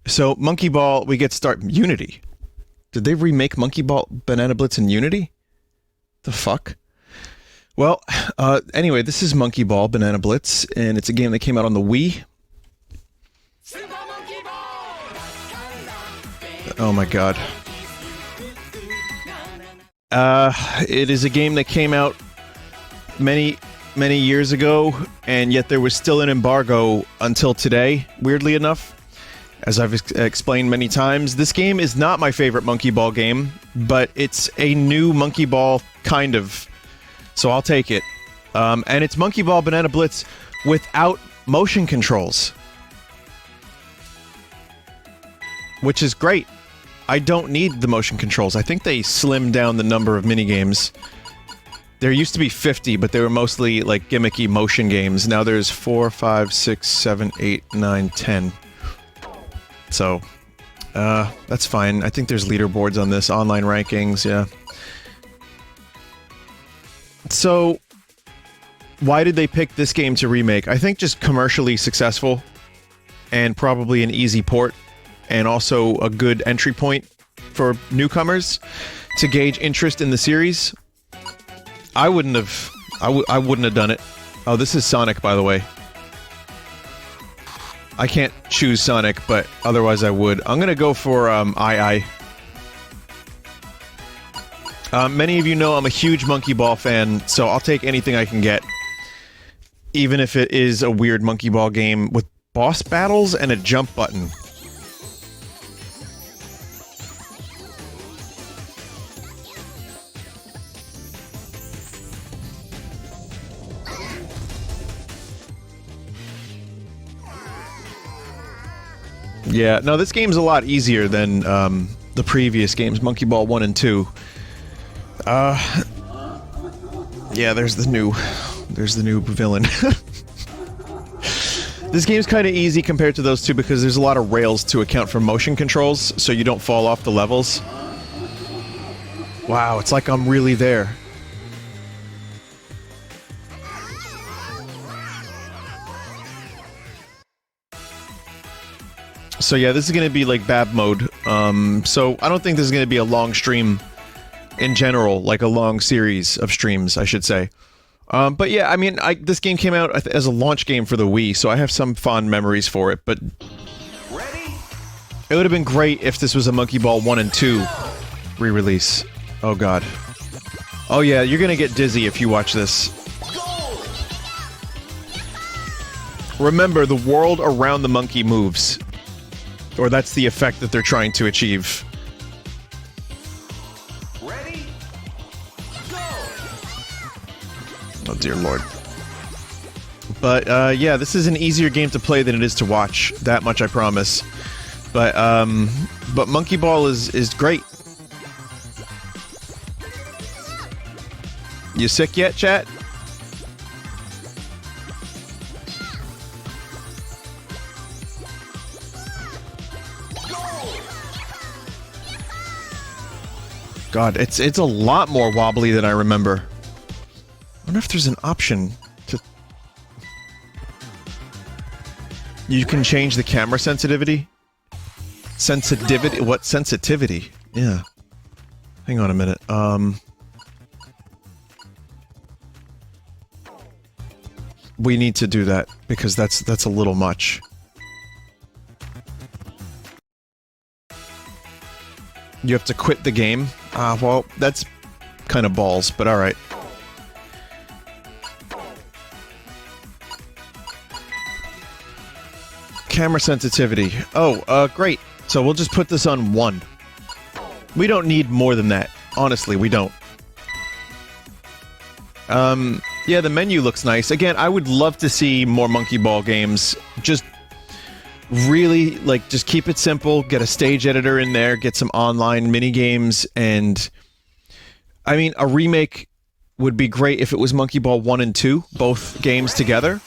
So Monkey Ball, we get start Unity. Did they remake Monkey Ball Banana Blitz in Unity? The fuck? Well, anyway, this is Monkey Ball Banana Blitz, and it's a game that came out on the Wii. Oh my god. It is a game that came out many years ago, and yet there was still an embargo until today, weirdly enough. As I've explained many times, this game is not my favorite Monkey Ball game, but it's a new Monkey Ball, kind of. So I'll take it. And it's Monkey Ball Banana Blitz without motion controls. Which is great. I don't need the motion controls. I think they slimmed down the number of minigames. There used to be 50, but they were mostly, like, gimmicky motion games. Now there's 4, 5, 6, 7, 8, 9, 10. So, that's fine. I think there's leaderboards on this, online rankings, yeah. So, why did they pick this game to remake? I think just commercially successful, and probably an easy port, and also a good entry point for newcomers to gauge interest in the series. I wouldn't have done it. Oh, this is Sonic, by the way. I can't choose Sonic, but otherwise I would. I'm gonna go for, II. Many of you know I'm a huge Monkey Ball fan, so I'll take anything I can get. Even if it is a weird Monkey Ball game with boss battles and a jump button. Yeah, no, this game's a lot easier than, the previous games, Monkey Ball 1 and 2. Yeah, there's the new villain. This game's kinda easy compared to those two because there's a lot of rails to account for motion controls, so you don't fall off the levels. Wow, it's like I'm really there. So yeah, this is gonna be like Bab mode, so I don't think this is gonna be a long stream in general, like a long series of streams, I should say. But yeah, I mean, this game came out as a launch game for the Wii, so I have some fond memories for it, but... Ready? It would have been great if this was a Monkey Ball 1 and 2 re-release. Oh god. Oh yeah, you're gonna get dizzy if you watch this. Remember, the world around the monkey moves. Or that's the effect that they're trying to achieve. Ready? Go! Oh dear lord. But, yeah, this is an easier game to play than it is to watch. That much I promise. But Monkey Ball is great. You sick yet, chat? God, it's a lot more wobbly than I remember. I wonder if there's an option to... You can change the camera sensitivity? Sensitivity? What sensitivity? Yeah. Hang on a minute. We need to do that, because that's a little much. You have to quit the game? Well, that's kind of balls, but alright. Camera sensitivity. Oh, great. So we'll just put this on 1. We don't need more than that. Honestly, we don't. Yeah, the menu looks nice. Again, I would love to see more Monkey Ball games. Just really, like, just keep it simple, get a stage editor in there, get some online mini-games, and... I mean, a remake would be great if it was Monkey Ball 1 and 2, both games together.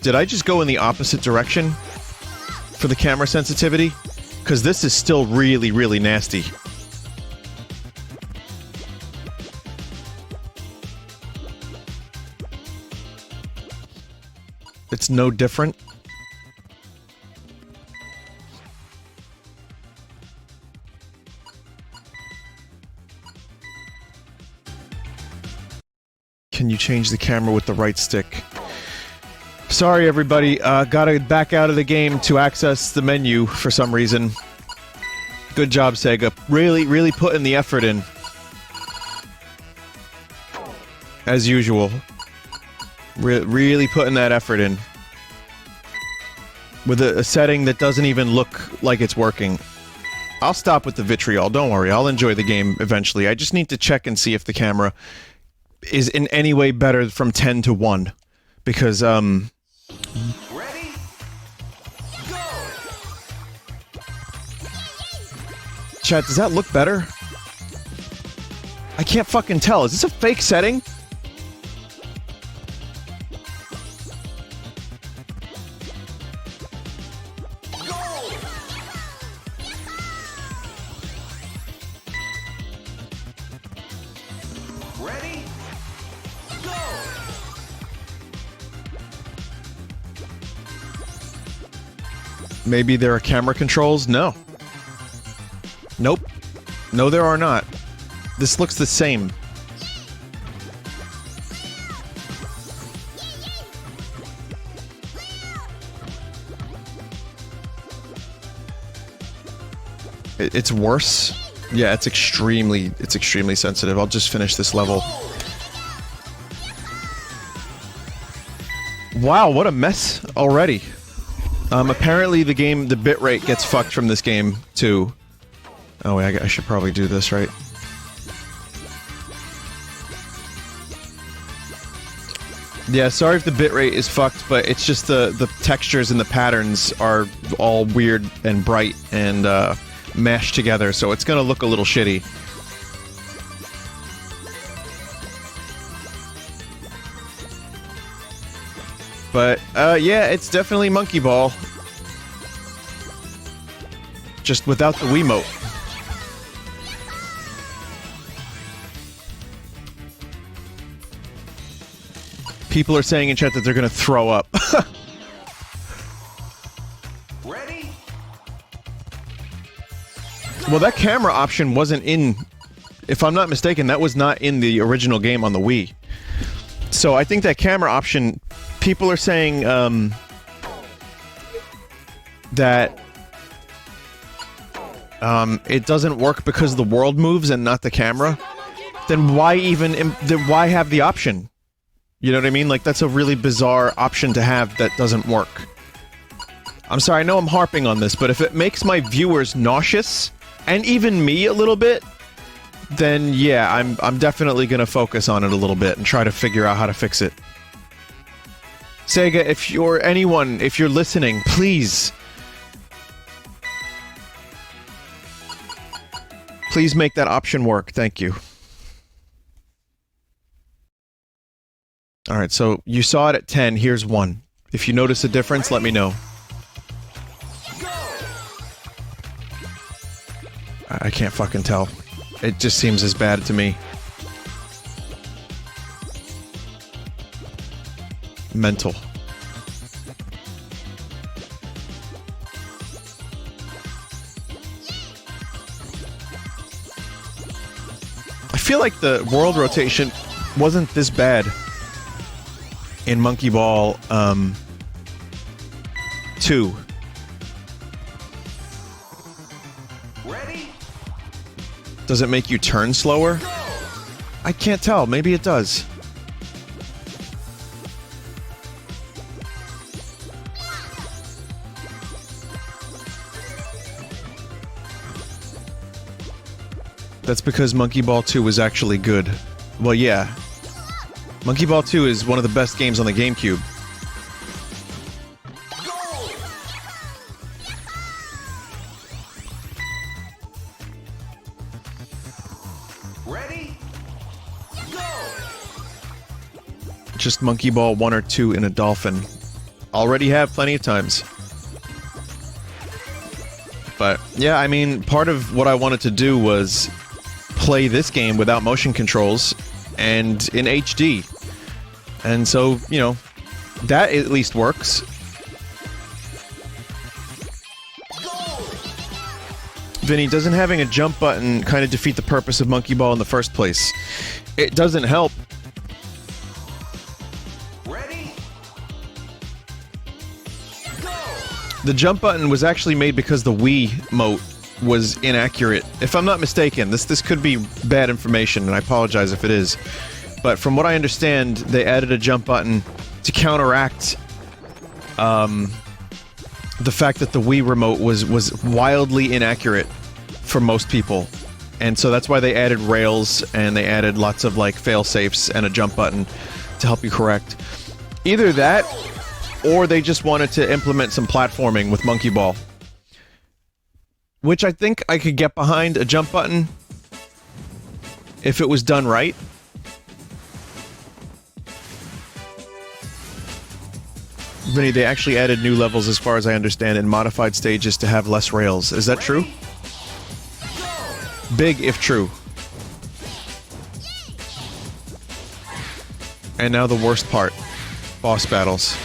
Did I just go in the opposite direction for the camera sensitivity? Because this is still really, really nasty. It's no different. Can you change the camera with the right stick? Sorry, everybody. Gotta back out of the game to access the menu for some reason. Good job, Sega. Really putting the effort in. As usual. Really putting that effort in. With a setting that doesn't even look like it's working. I'll stop with the vitriol, don't worry. I'll enjoy the game eventually. I just need to check and see if the camera is in any way better from 10 to 1. Because, Ready? Go! Chat, does that look better? I can't fucking tell. Is this a fake setting? Ready? Go! Maybe there are camera controls? No. Nope. No, there are not. This looks the same. It's worse. Yeah, it's extremely sensitive. I'll just finish this level. Wow, what a mess already. Apparently the bitrate gets fucked from this game, too. Oh wait, I should probably do this, right? Yeah, sorry if the bitrate is fucked, but it's just the textures and the patterns are all weird and bright and, mashed together, so it's gonna look a little shitty. But, yeah, it's definitely Monkey Ball. Just without the Wiimote. People are saying in chat that they're gonna throw up. Ready? Well, that camera option wasn't in... If I'm not mistaken, that was not in the original game on the Wii. So I think that camera option... People are saying, that... it doesn't work because the world moves and not the camera. Then why even... Then why have the option? You know what I mean? Like, that's a really bizarre option to have that doesn't work. I'm sorry, I know I'm harping on this, but if it makes my viewers nauseous, and even me a little bit, then yeah, I'm definitely gonna focus on it a little bit and try to figure out how to fix it. Sega, if you're anyone, if you're listening, please make that option work. Thank you. Alright, so you saw it at 10, here's 1. If you notice a difference, let me know. I can't fucking tell. It just seems as bad to me. Mental. I feel like the world rotation wasn't this bad in Monkey Ball 2. Ready? Does it make you turn slower? I can't tell. Maybe it does. That's because Monkey Ball 2 was actually good. Well, yeah. Monkey Ball 2 is one of the best games on the GameCube. Ready? Go! Just Monkey Ball 1 or 2 in a dolphin. Already have plenty of times. But, yeah, I mean, part of what I wanted to do was play this game without motion controls and in HD. And so, you know, That at least works. Vinny, doesn't having a jump button kind of defeat the purpose of Monkey Ball in the first place? It doesn't help. Ready? Go! The jump button was actually made because the Wii mote was inaccurate. If I'm not mistaken, this could be bad information, and I apologize if it is. But from what I understand, they added a jump button to counteract the fact that the Wii remote was wildly inaccurate for most people. And so that's why they added rails, and they added lots of, like, fail-safes and a jump button to help you correct. Either that, or they just wanted to implement some platforming with Monkey Ball. Which I think I could get behind a jump button if it was done right. Vinny, they actually added new levels, as far as I understand, and modified stages to have less rails. Is that true? Big if true. And now the worst part. Boss battles.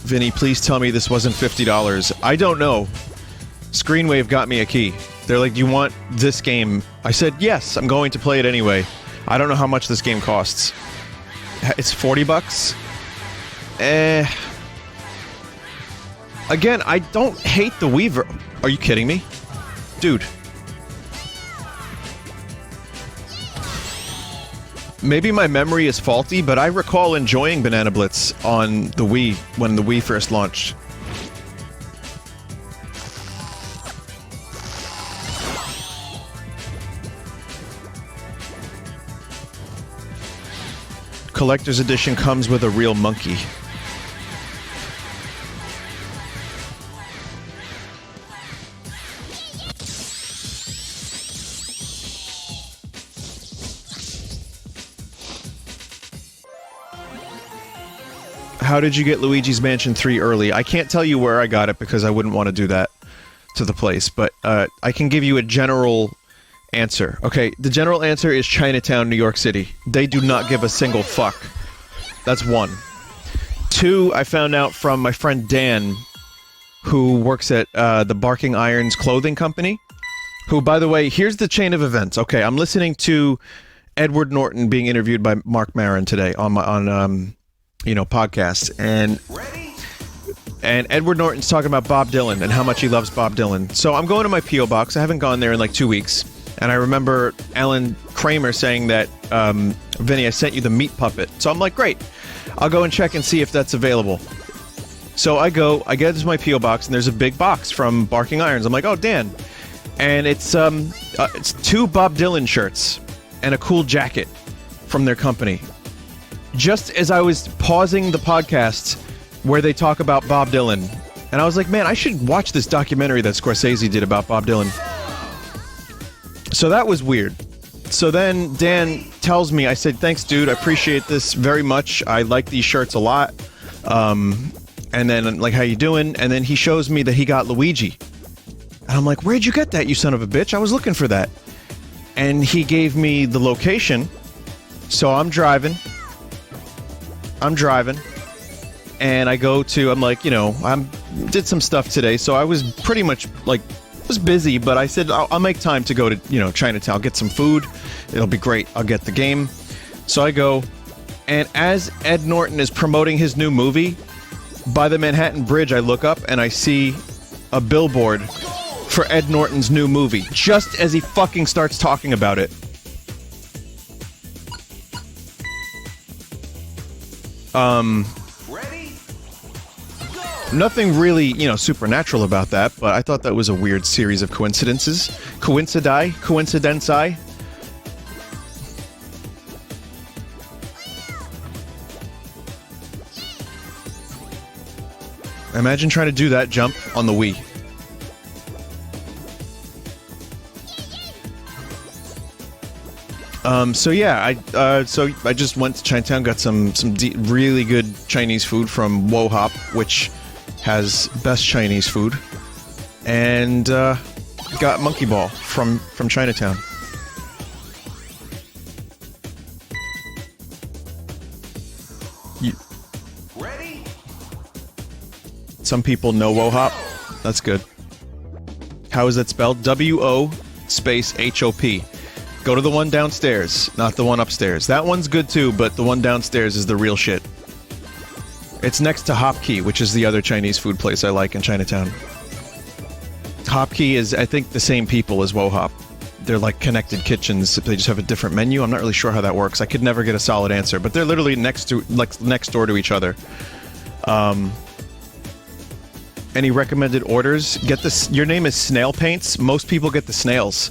Vinny, please tell me this wasn't $50. I don't know. Screenwave got me a key. They're like, do you want this game? I said, yes, I'm going to play it anyway. I don't know how much this game costs. It's $40? Again, I don't hate the Weaver. Are you kidding me? Dude. Maybe my memory is faulty, but I recall enjoying Banana Blitz on the Wii when the Wii first launched. Collector's Edition comes with a real monkey. How did you get Luigi's Mansion 3 early? I can't tell you where I got it because I wouldn't want to do that to the place, but I can give you a general answer. Okay, the general answer is Chinatown, New York City. They do not give a single fuck. That's one. Two, I found out from my friend Dan, who works at the Barking Irons clothing company, who, by the way, here's the chain of events. Okay, I'm listening to Edward Norton being interviewed by Mark Maron today on podcast, and Edward Norton's talking about Bob Dylan and how much he loves Bob Dylan. So I'm going to my P.O. box. I haven't gone there in like 2 weeks, and I remember Alan Kramer saying that, Vinny, I sent you the meat puppet. So I'm like, great. I'll go and check and see if that's available. So I get into my P.O. box, and there's a big box from Barking Irons. I'm like, oh, Dan. And it's 2 Bob Dylan shirts and a cool jacket from their company. Just as I was pausing the podcast where they talk about Bob Dylan, and I was like, man, I should watch this documentary that Scorsese did about Bob Dylan. So that was weird. So then Dan tells me, I said, thanks, dude, I appreciate this very much. I like these shirts a lot. And then, like, how you doing? And then he shows me that he got Luigi. And I'm like, where'd you get that, you son of a bitch? I was looking for that. And he gave me the location. So I'm driving, and I go to, I'm like, did some stuff today, so I was pretty much, like, was busy, but I said, I'll make time to go to, Chinatown, get some food, it'll be great, I'll get the game. So I go, and as Ed Norton is promoting his new movie, by the Manhattan Bridge, I look up, and I see a billboard for Ed Norton's new movie, just as he fucking starts talking about it. Ready? Go! Nothing really, supernatural about that, but I thought that was a weird series of coincidences. Coincidenci. Imagine trying to do that jump on the Wii. So yeah, I just went to Chinatown, got some really good Chinese food from Wo Hop, which has best Chinese food, and got Monkey Ball from Chinatown. Ready? Some people know Wo Hop. That's good. How is it spelled? W-O space H-O-P. Go to the one downstairs, not the one upstairs. That one's good too, but the one downstairs is the real shit. It's next to Hop Key, which is the other Chinese food place I like in Chinatown. Hop Key is, I think, the same people as Wo Hop. They're like connected kitchens. They just have a different menu. I'm not really sure how that works. I could never get a solid answer, but they're literally next door to each other. Any recommended orders? Get this. Your name is Snail Paints. Most people get the snails,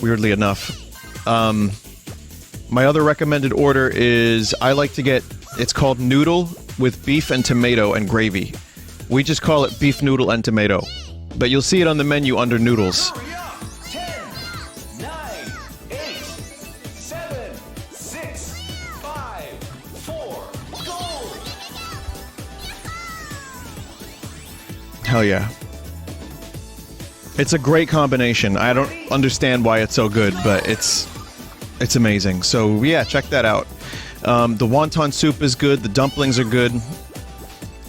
weirdly enough. My other recommended order is I like to get. It's called noodle with beef and tomato and gravy. We just call it beef noodle and tomato, but you'll see it on the menu under noodles. Hurry up! 10, 9, 8, 7, 6, 5, 4, go! Hell yeah. It's a great combination. I don't understand why it's so good, but it's amazing. So yeah, check that out. The wonton soup is good. The dumplings are good.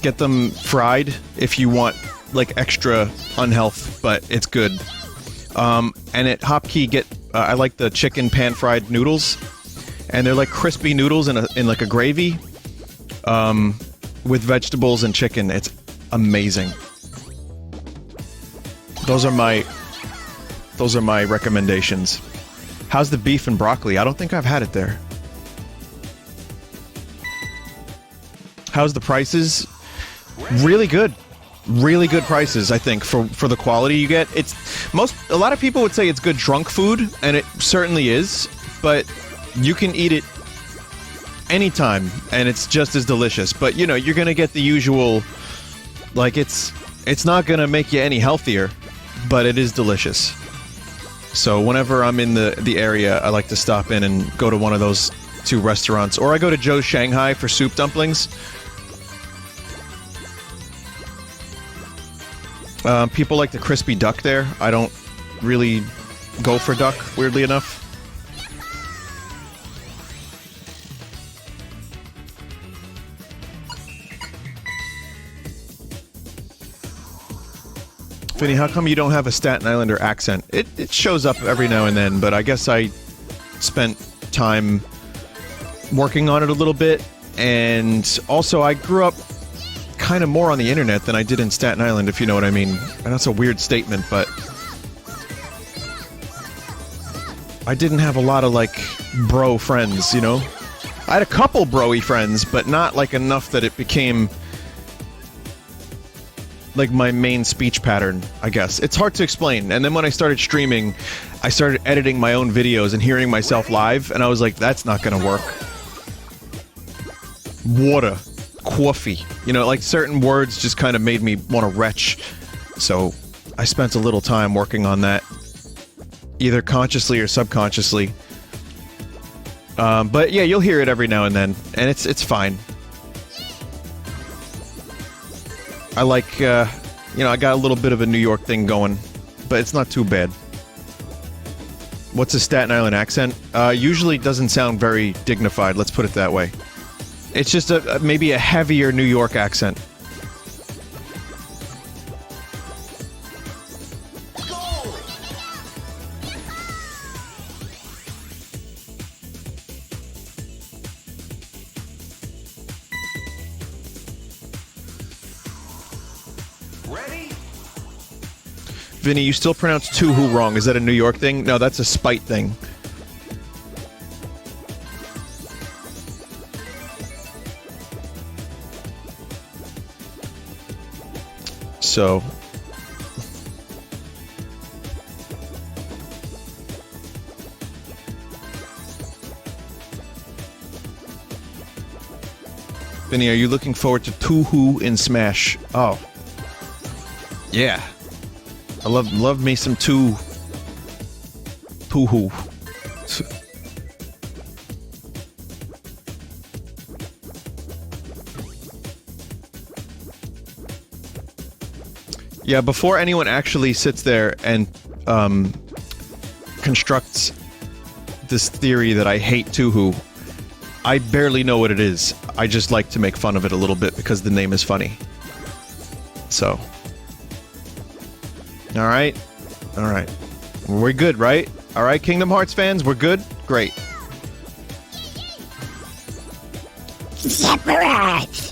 Get them fried if you want like extra unhealth, but it's good. And at Hop Key, I like the chicken pan fried noodles, and they're like crispy noodles in like a gravy, with vegetables and chicken. It's amazing. Those are my recommendations. How's the beef and broccoli? I don't think I've had it there. How's the prices? Really good. Really good prices, I think, for the quality you get. A lot of people would say it's good drunk food, and it certainly is, but you can eat it anytime, and it's just as delicious. But, you know, you're gonna get the usual, like, it's not gonna make you any healthier, but it is delicious. So whenever I'm in the area, I like to stop in and go to one of those two restaurants, or I go to Joe's Shanghai for soup dumplings. People like the crispy duck there. I don't really go for duck, weirdly enough. Vinny, how come you don't have a Staten Islander accent? It shows up every now and then, but I guess I spent time working on it a little bit, and also I grew up kind of more on the internet than I did in Staten Island, if you know what I mean. And that's a weird statement, but I didn't have a lot of, like, bro friends, you know? I had a couple bro-y friends, but not, like, enough that it became like my main speech pattern, I guess. It's hard to explain. And then when I started streaming, I started editing my own videos and hearing myself live, and I was like, that's not gonna work. Water. Coffee. You know, like certain words just kind of made me want to retch. So I spent a little time working on that, either consciously or subconsciously. But yeah, you'll hear it every now and then, and it's fine. I like, you know, I got a little bit of a New York thing going, but it's not too bad. What's a Staten Island accent? Usually doesn't sound very dignified, let's put it that way. It's just maybe a heavier New York accent. Ready? Vinny, you still pronounce Tuhu wrong. Is that a New York thing? No, that's a spite thing. So... Vinny, are you looking forward to Tuhu in Smash? Oh. Yeah. I love me some Tuhu. Yeah, before anyone actually sits there and constructs this theory that I hate Tuhu, I barely know what it is. I just like to make fun of it a little bit because the name is funny. So. Alright. Alright. We're good, right? Alright, Kingdom Hearts fans, we're good? Great. Separate!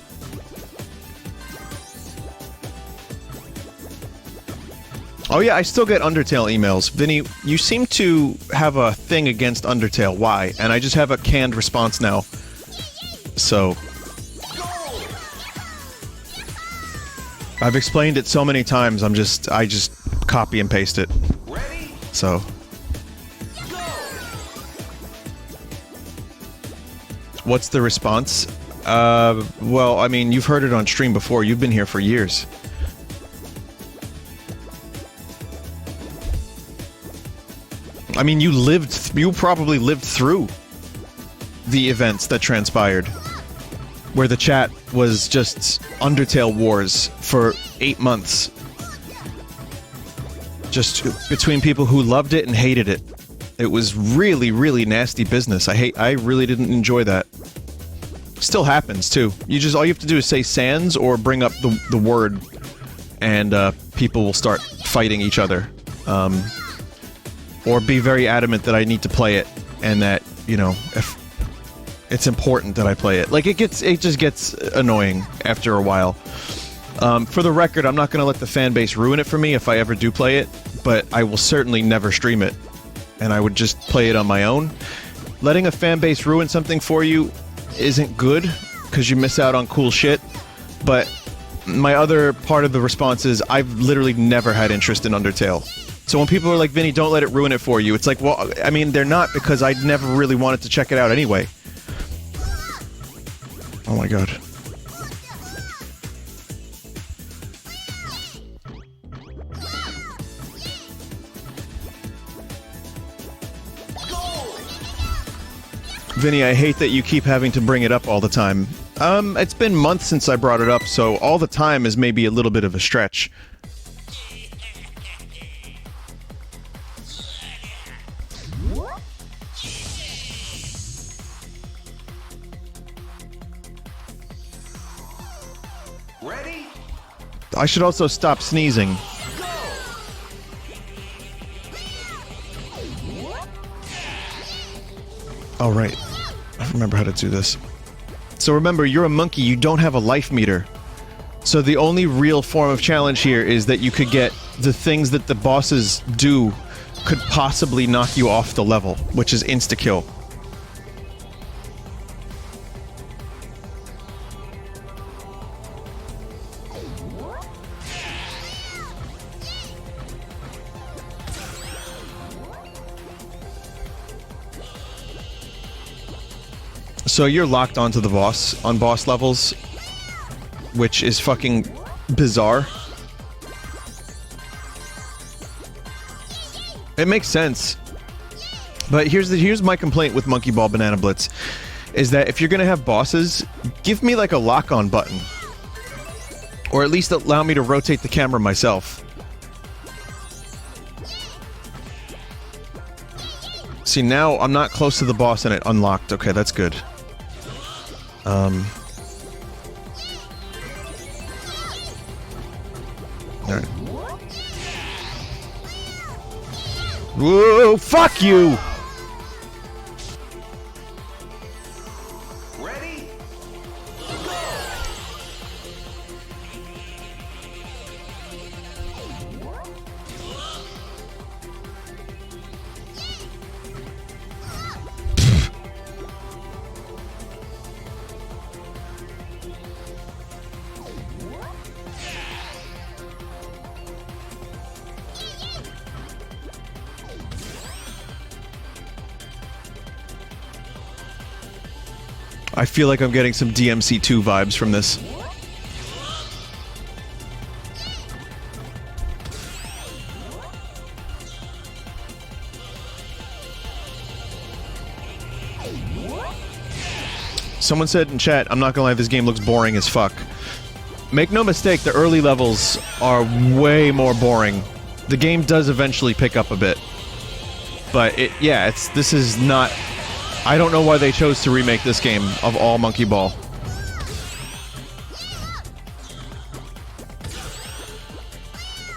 Oh yeah, I still get Undertale emails. Vinny, you seem to have a thing against Undertale. Why? And I just have a canned response now. So... I've explained it so many times, I just copy and paste it. Ready? So... What's the response? Well, I mean, you've heard it on stream before. You've been here for years. I mean, you probably lived through the events that transpired, where the chat was just Undertale wars for 8 months. Just between people who loved it and hated it. It was really, really nasty business. I really didn't enjoy that. Still happens, too. All you have to do is say sans or bring up the word, and people will start fighting each other. Or be very adamant that I need to play it, and that, you know, if it's important that I play it. Like, it just gets annoying after a while. For the record, I'm not gonna let the fan base ruin it for me if I ever do play it, but I will certainly never stream it. And I would just play it on my own. Letting a fan base ruin something for you isn't good, because you miss out on cool shit, but my other part of the response is I've literally never had interest in Undertale. So when people are like, Vinny, don't let it ruin it for you, it's like, well, I mean, they're not, because I never really wanted to check it out anyway. Oh my god. Vinny, I hate that you keep having to bring it up all the time. It's been months since I brought it up, so all the time is maybe a little bit of a stretch. Ready? I should also stop sneezing. Oh, right. I remember how to do this. So remember, you're a monkey, you don't have a life meter. So the only real form of challenge here is that you could get the things that the bosses do could possibly knock you off the level, which is insta-kill. So you're locked onto the boss on boss levels, which is fucking bizarre. It makes sense. But here's my complaint with Monkey Ball Banana Blitz, is that if you're gonna have bosses, give me like a lock-on button. Or at least allow me to rotate the camera myself. See, now I'm not close to the boss and it unlocked. Okay, that's good. Alright. Whoa, fuck you! Ready? I feel like I'm getting some DMC2 vibes from this. Someone said in chat, I'm not gonna lie, this game looks boring as fuck. make no mistake, the early levels are way more boring. The game does eventually pick up a bit. But this is not... I don't know why they chose to remake this game of all Monkey Ball.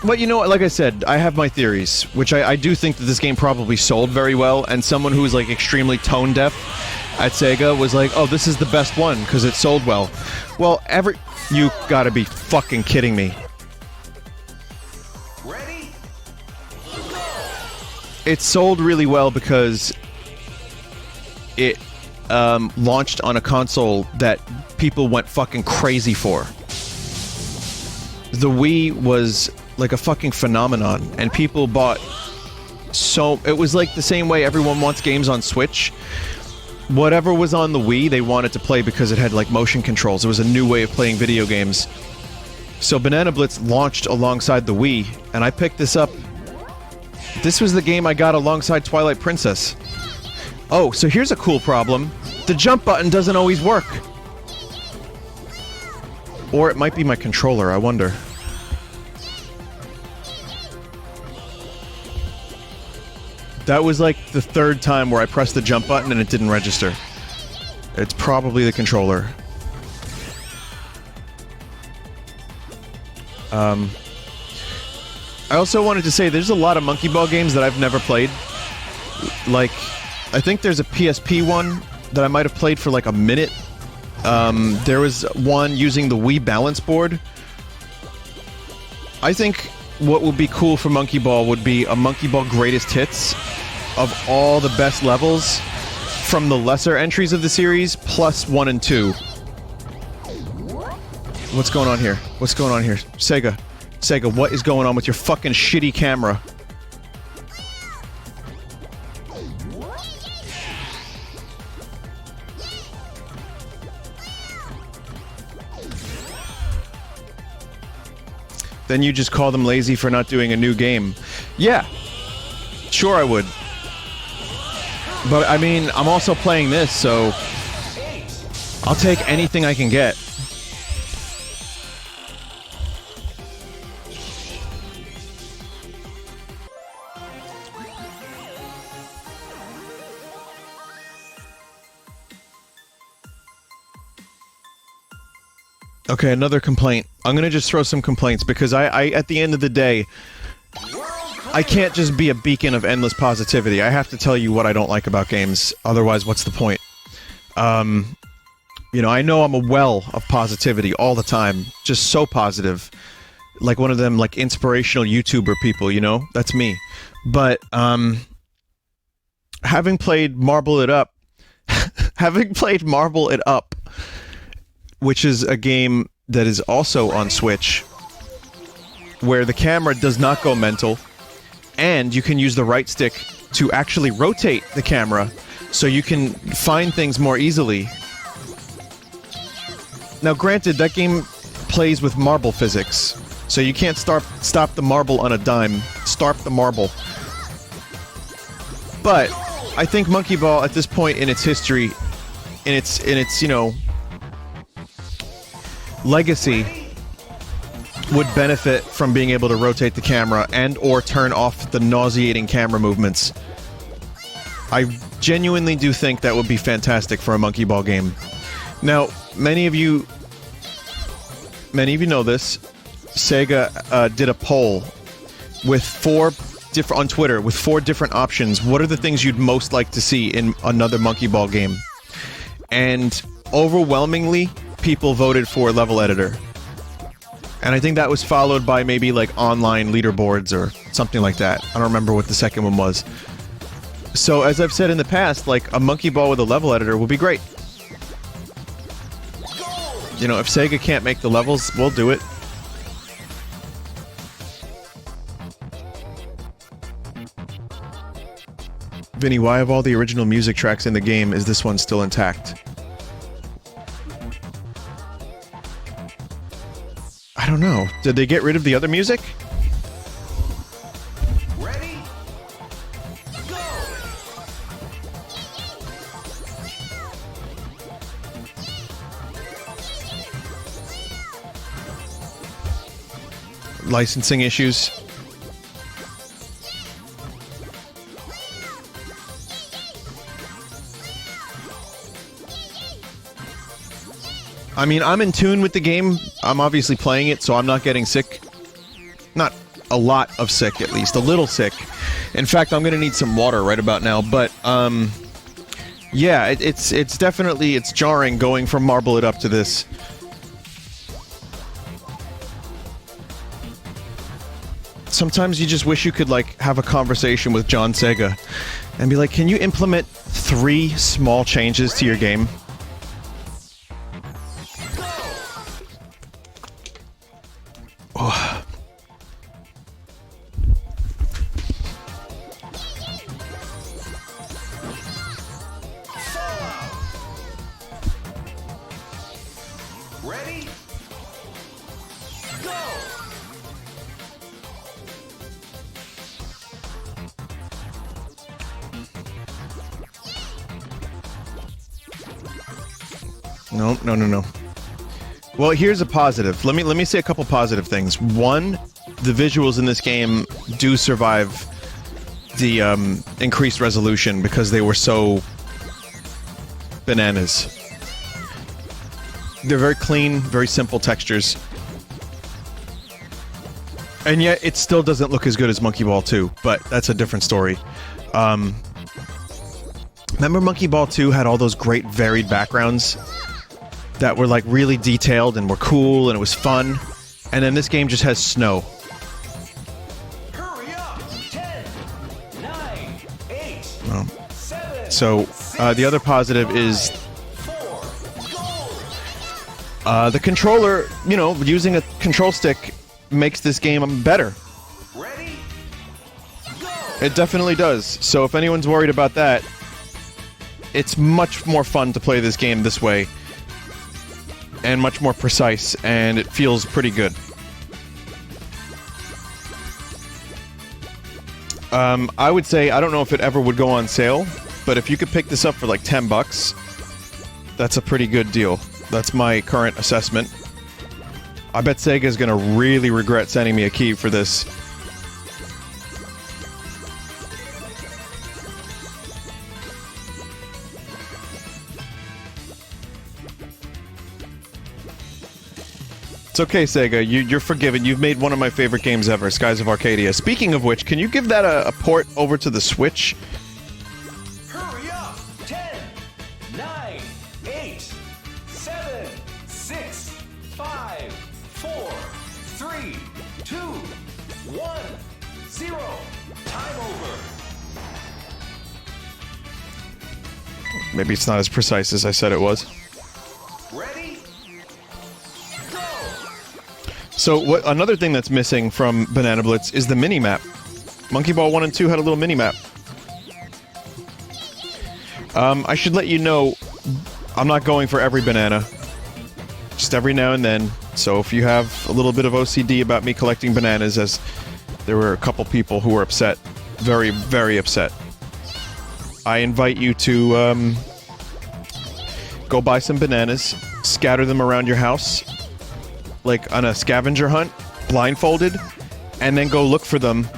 But you know what, like I said, I have my theories, which I do think that this game probably sold very well, and someone who's like extremely tone deaf at Sega was like, oh, this is the best one, because it sold well. Well, you gotta be fucking kidding me. Ready? It sold really well because it launched on a console that people went fucking crazy for. The Wii was like a fucking phenomenon, and people bought it was like the same way everyone wants games on Switch. Whatever was on the Wii, they wanted to play because it had like motion controls. It was a new way of playing video games. So Banana Blitz launched alongside the Wii, and I picked this up. This was the game I got alongside Twilight Princess. Oh, so here's a cool problem. The jump button doesn't always work. Or it might be my controller, I wonder. That was like the third time where I pressed the jump button and it didn't register. It's probably the controller. I also wanted to say there's a lot of Monkey Ball games that I've never played. Like, I think there's a PSP one that I might have played for like a minute. There was one using the Wii balance board. I think what would be cool for Monkey Ball would be a Monkey Ball greatest hits of all the best levels from the lesser entries of the series, plus 1 and 2. What's going on here? What's going on here? Sega, what is going on with your fucking shitty camera? Then you just call them lazy for not doing a new game. Yeah, sure I would. But I mean, I'm also playing this, so I'll take anything I can get. Okay, another complaint. I'm gonna just throw some complaints because I at the end of the day, I can't just be a beacon of endless positivity. I have to tell you what I don't like about games. Otherwise, what's the point? You know, I know I'm a well of positivity all the time. Just so positive. Like one of them, like, inspirational YouTuber people, you know? That's me. But, having played Marble It Up, which is a game that is also on Switch, where the camera does not go mental, and you can use the right stick to actually rotate the camera so you can find things more easily. Now, granted, that game plays with marble physics, so you can't stop the marble on a dime. Starp the marble. But I think Monkey Ball, at this point in its history, in its, you know, legacy, would benefit from being able to rotate the camera and or turn off the nauseating camera movements. I genuinely do think that would be fantastic for a Monkey Ball game. Now, many of you know this. Sega did a poll with on Twitter with 4 different options. What are the things you'd most like to see in another Monkey Ball game? And overwhelmingly, people voted for level editor. And I think that was followed by maybe like online leaderboards or something like that. I don't remember what the second one was. So as I've said in the past, like, a Monkey Ball with a level editor would be great. You know, if Sega can't make the levels, we'll do it. Vinny, why of all the original music tracks in the game is this one still intact? I don't know. Did they get rid of the other music? Ready? Go! licensing issues. I mean, I'm in tune with the game. I'm obviously playing it, so I'm not getting sick. Not a lot of sick, at least. A little sick. In fact, I'm gonna need some water right about now, but, yeah, it's definitely, it's jarring going from Marble It Up to this. Sometimes you just wish you could, like, have a conversation with John Sega and be like, can you implement 3 small changes to your game? Oh. Ready? Go! No. Well, here's a positive. Let me say a couple positive things. One, the visuals in this game do survive the increased resolution because they were so bananas. They're very clean, very simple textures. And yet, it still doesn't look as good as Monkey Ball 2, but that's a different story. Remember Monkey Ball 2 had all those great varied backgrounds that were like really detailed and were cool and it was fun? And then this game just has snow. Hurry up! 10, 9, 8, 7, So, the other positive is 4, go! the controller, you know, using a control stick makes this game better. Ready? Go! It definitely does. So if anyone's worried about that, it's much more fun to play this game this way. And much more precise, and it feels pretty good. I would say, I don't know if it ever would go on sale, but if you could pick this up for like $10, that's a pretty good deal. That's my current assessment. I bet Sega's gonna really regret sending me a key for this. It's okay, Sega. You're forgiven. You've made one of my favorite games ever, Skies of Arcadia. Speaking of which, can you give that a port over to the Switch? Hurry up! 10, 9, 8, 7, 6, 5, 4, 3, 2, 1, 0. Time over. Maybe it's not as precise as I said it was. Ready? Go! So, another thing that's missing from Banana Blitz is the mini-map. Monkey Ball 1 and 2 had a little mini-map. I should let you know, I'm not going for every banana. Just every now and then. So if you have a little bit of OCD about me collecting bananas, as there were a couple people who were upset, very, very upset, I invite you to go buy some bananas, scatter them around your house, like on a scavenger hunt, blindfolded, and then go look for them,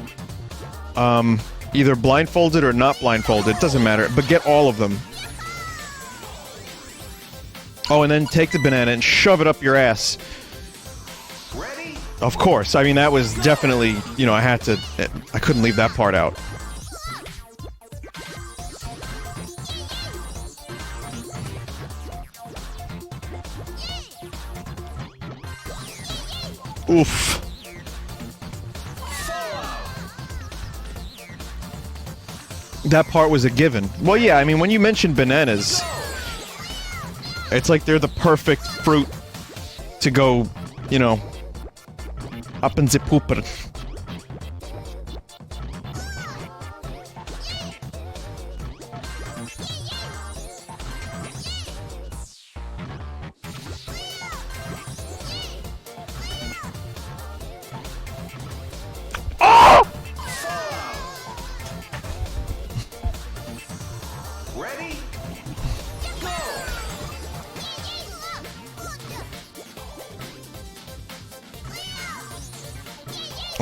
either blindfolded or not blindfolded, doesn't matter, but get all of them. Oh, and then take the banana and shove it up your ass. Ready? Of course, I mean, that was definitely, you know, I couldn't leave that part out. Oof. That part was a given. Well, yeah, I mean, when you mention bananas, it's like they're the perfect fruit to go, you know, up in the pooper. Ready? Go!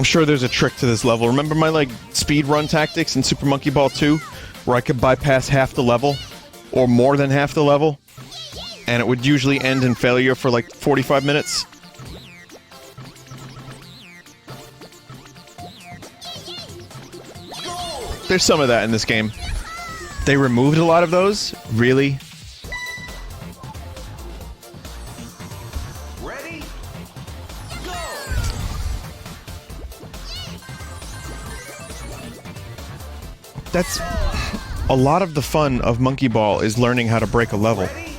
I'm sure there's a trick to this level. Remember my, like, speed run tactics in Super Monkey Ball 2? Where I could bypass half the level? Or more than half the level? And it would usually end in failure for, like, 45 minutes? There's some of that in this game. They removed a lot of those? Really? Ready? Go! That's... A lot of the fun of Monkey Ball is learning how to break a level. Ready?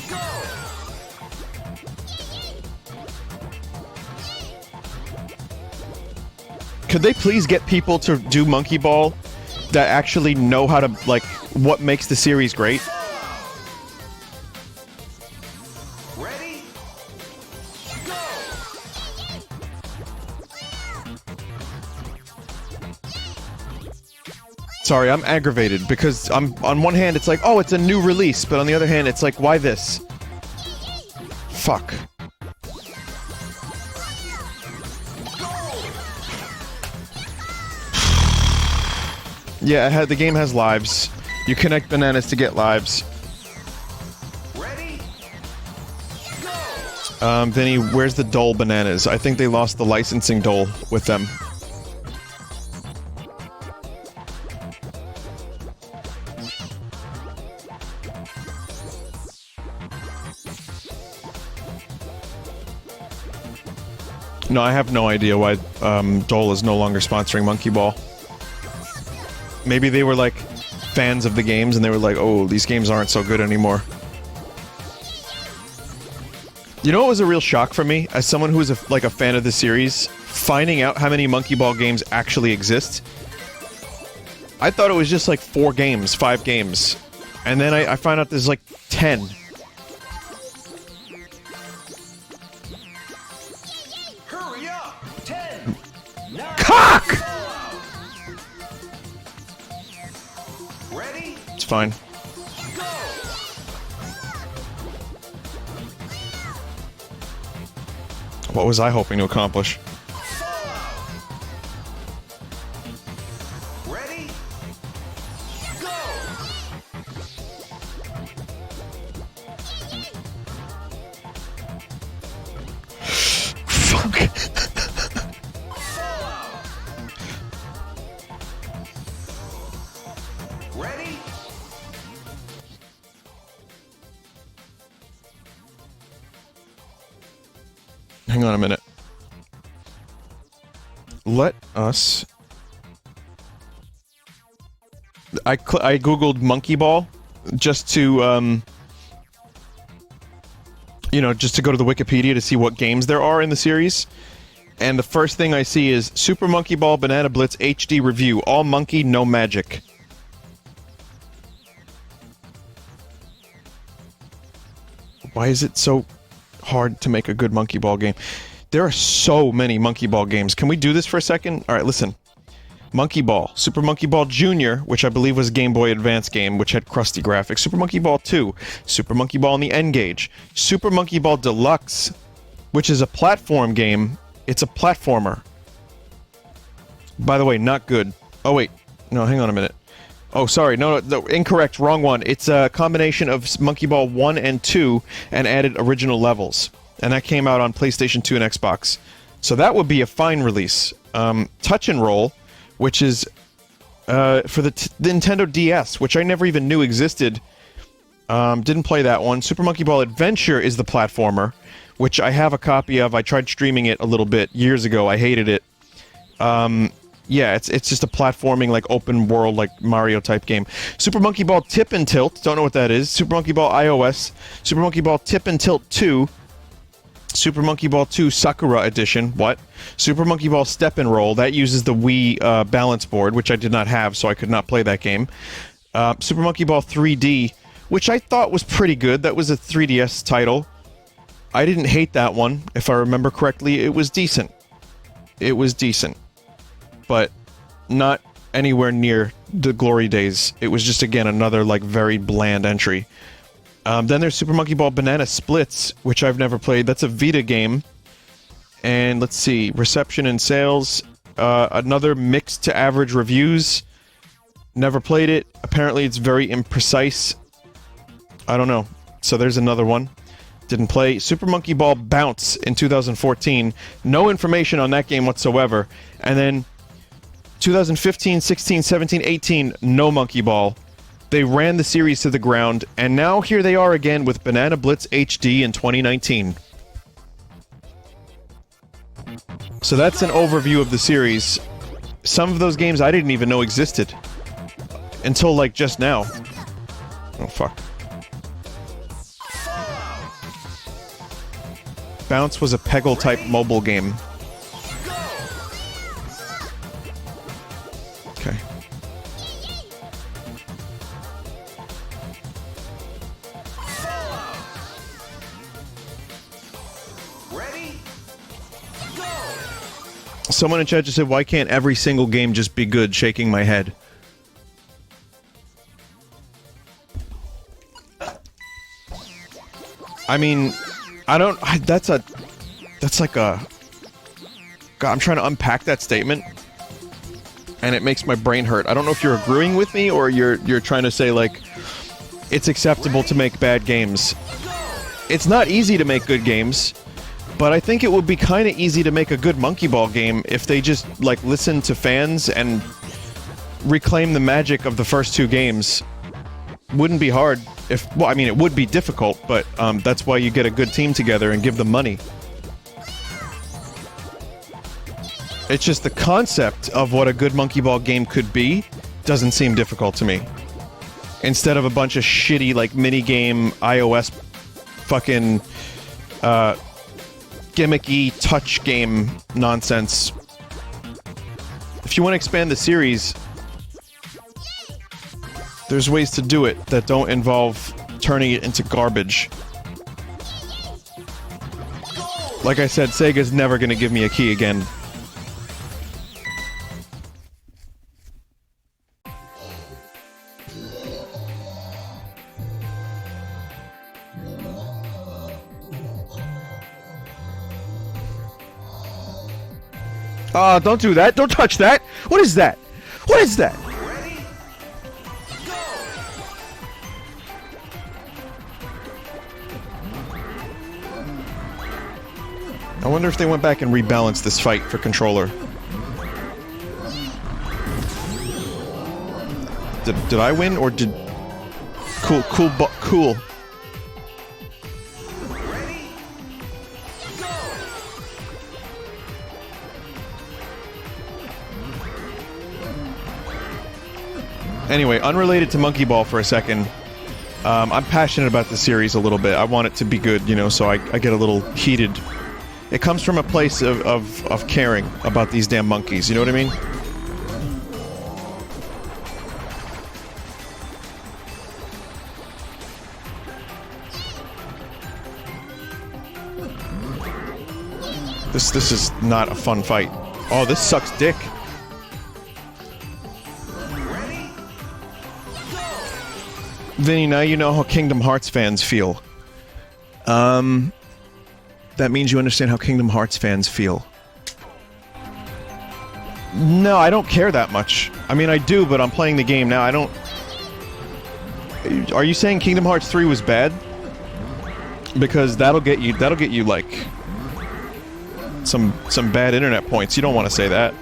Go! Could they please get people to do Monkey Ball that actually know how to, like, what makes the series great? Ready? Go! Sorry, I'm aggravated because on one hand it's like, oh, it's a new release, but on the other hand it's like, why this? Fuck. Yeah, the game has lives. You connect bananas to get lives. Ready? Go! Vinny, where's the Dole bananas? I think they lost the licensing Dole with them. No, I have no idea why Dole is no longer sponsoring Monkey Ball. Maybe they were, like, fans of the games and they were like, oh, these games aren't so good anymore. You know what was a real shock for me? As someone who is, like, a fan of the series, finding out how many Monkey Ball games actually exist. I thought it was just, like, 4 games, 5 games. And then I found out there's, like, 10. Hurry up! 10, 9, Cock! ready? It's fine. Go! What was I hoping to accomplish? Ready? Go! Fuck. Ready? Hang on a minute. Let us... I googled Monkey Ball just to, you know, just to go to the Wikipedia to see what games there are in the series. And the first thing I see is Super Monkey Ball Banana Blitz HD Review. All monkey, no magic. Why is it so hard to make a good Monkey Ball game? There are so many Monkey Ball games. Can we do this for a second? Alright, listen. Monkey Ball. Super Monkey Ball Jr., which I believe was a Game Boy Advance game, which had crusty graphics. Super Monkey Ball 2. Super Monkey Ball in the N-Gage. Super Monkey Ball Deluxe, which is a platform game. It's a platformer. By the way, not good. Oh, wait. No, hang on a minute. Oh, sorry. No, incorrect. Wrong one. It's a combination of Monkey Ball 1 and 2 and added original levels. And that came out on PlayStation 2 and Xbox. So that would be a fine release. Touch and Roll, which is for the Nintendo DS, which I never even knew existed. Didn't play that one. Super Monkey Ball Adventure is the platformer, which I have a copy of. I tried streaming it a little bit years ago. I hated it. Yeah, it's just a platforming, like, open world, like, Mario-type game. Super Monkey Ball Tip and Tilt, don't know what that is. Super Monkey Ball iOS. Super Monkey Ball Tip and Tilt 2. Super Monkey Ball 2 Sakura Edition, what? Super Monkey Ball Step and Roll, that uses the Wii balance board, which I did not have, so I could not play that game. Super Monkey Ball 3D, which I thought was pretty good. That was a 3DS title. I didn't hate that one, if I remember correctly. It was decent. It was decent. But not anywhere near the glory days. It was just, again, another, like, very bland entry. Then there's Super Monkey Ball Banana Splits, which I've never played. That's a Vita game. And let's see, reception and sales. Another mixed to average reviews. Never played it. Apparently it's very imprecise. I don't know. So there's another one. Didn't play. Super Monkey Ball Bounce in 2014. No information on that game whatsoever. And then 2015, 16, 17, 18, no Monkey Ball. They ran the series to the ground, and now here they are again with Banana Blitz HD in 2019. So that's an overview of the series. Some of those games I didn't even know existed. Until, like, just now. Oh, fuck. Bounce was a Peggle-type mobile game. Okay. Ready? Go! Someone in chat just said, why can't every single game just be good? Shaking my head. I mean, that's like a... God, I'm trying to unpack that statement, and it makes my brain hurt. I don't know if you're agreeing with me, or you're trying to say, like, it's acceptable to make bad games. It's not easy to make good games, but I think it would be kind of easy to make a good Monkey Ball game if they just, like, listened to fans and reclaim the magic of the first two games. Wouldn't be hard. Well, I mean, it would be difficult, but that's why you get a good team together and give them money. It's just the concept of what a good Monkey Ball game could be doesn't seem difficult to me. Instead of a bunch of shitty, like, mini-game, iOS fucking, gimmicky touch game nonsense. If you want to expand the series, there's ways to do it that don't involve turning it into garbage. Like I said, Sega's never gonna give me a key again. Ah, don't do that! Don't touch that! What is that? What is that? I wonder if they went back and rebalanced this fight for controller. Did I win, or did... Cool. Anyway, unrelated to Monkey Ball for a second. I'm passionate about the series a little bit. I want it to be good, you know, so I get a little heated. It comes from a place of caring about these damn monkeys, you know what I mean? This is not a fun fight. Oh, this sucks dick. Vinny, now you know how Kingdom Hearts fans feel. That means you understand how Kingdom Hearts fans feel. No, I don't care that much. I mean, I do, but I'm playing the game now. I don't... Are you saying Kingdom Hearts 3 was bad? Because that'll get you like some bad internet points. You don't want to say that.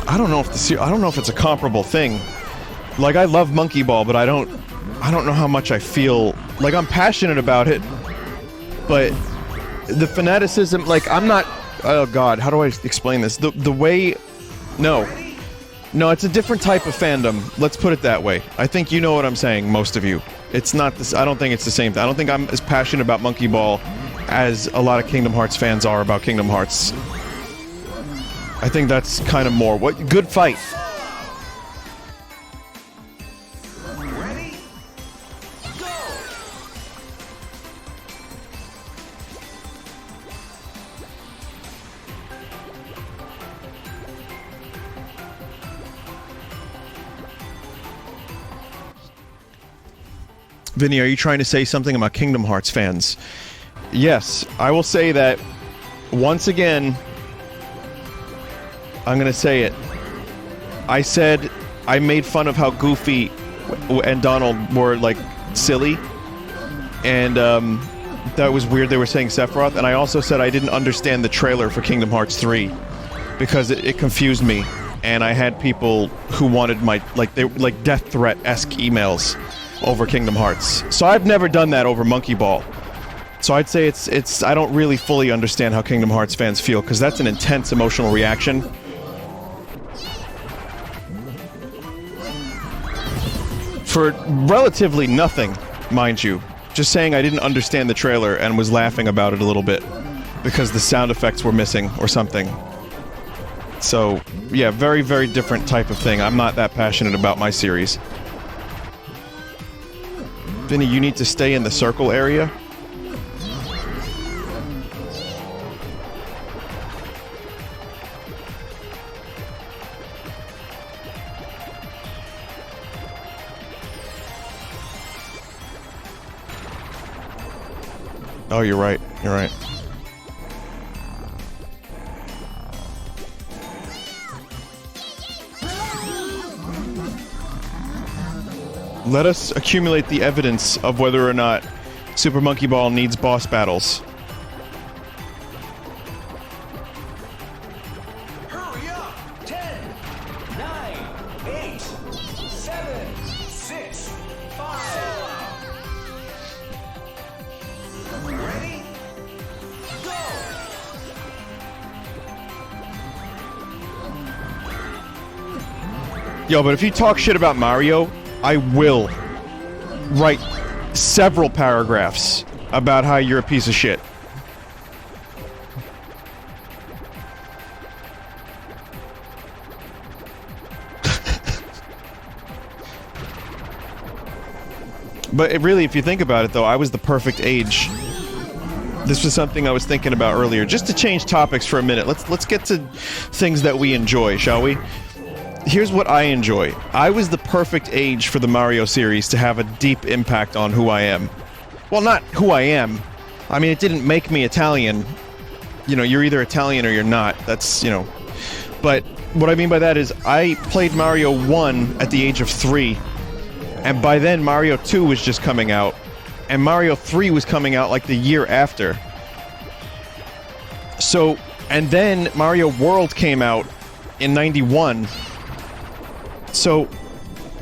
I don't know if it's a comparable thing. Like, I love Monkey Ball, but I don't know how much I feel. Like, I'm passionate about it, but the fanaticism, like, I'm not... Oh god, how do I explain this? The way... No, it's a different type of fandom. Let's put it that way. I think you know what I'm saying, most of you. It's not this... I don't think it's the same thing. I don't think I'm as passionate about Monkey Ball as a lot of Kingdom Hearts fans are about Kingdom Hearts. I think that's kind of more... What? Good fight. Vinny, are you trying to say something about Kingdom Hearts fans? Yes, I will say that once again. I'm gonna say it. I said I made fun of how Goofy and Donald were like silly, and that was weird. They were saying Sephiroth, and I also said I didn't understand the trailer for Kingdom Hearts 3 because it confused me, and I had people who wanted my like death threat-esque emails over Kingdom Hearts. So I've never done that over Monkey Ball. So I'd say it's I don't really fully understand how Kingdom Hearts fans feel because that's an intense emotional reaction. For relatively nothing, mind you. Just saying I didn't understand the trailer and was laughing about it a little bit because the sound effects were missing or something. So, yeah, very, very different type of thing. I'm not that passionate about my series. Vinny, you need to stay in the circle area. Oh, you're right. You're right. Let us accumulate the evidence of whether or not Super Monkey Ball needs boss battles. Hurry up! 10, 9, 8, 7, 6, 5. Ready? Go! Yo, but if you talk shit about Mario, I will write several paragraphs about how you're a piece of shit. But really, if you think about it, though, I was the perfect age. This was something I was thinking about earlier. Just to change topics for a minute, let's get to things that we enjoy, shall we? Here's what I enjoy. I was the perfect age for the Mario series to have a deep impact on who I am. Well, not who I am. I mean, it didn't make me Italian. You know, you're either Italian or you're not. That's, you know. But what I mean by that is I played Mario 1 at the age of 3. And by then, Mario 2 was just coming out. And Mario 3 was coming out like the year after. So, and then Mario World came out in 91. So,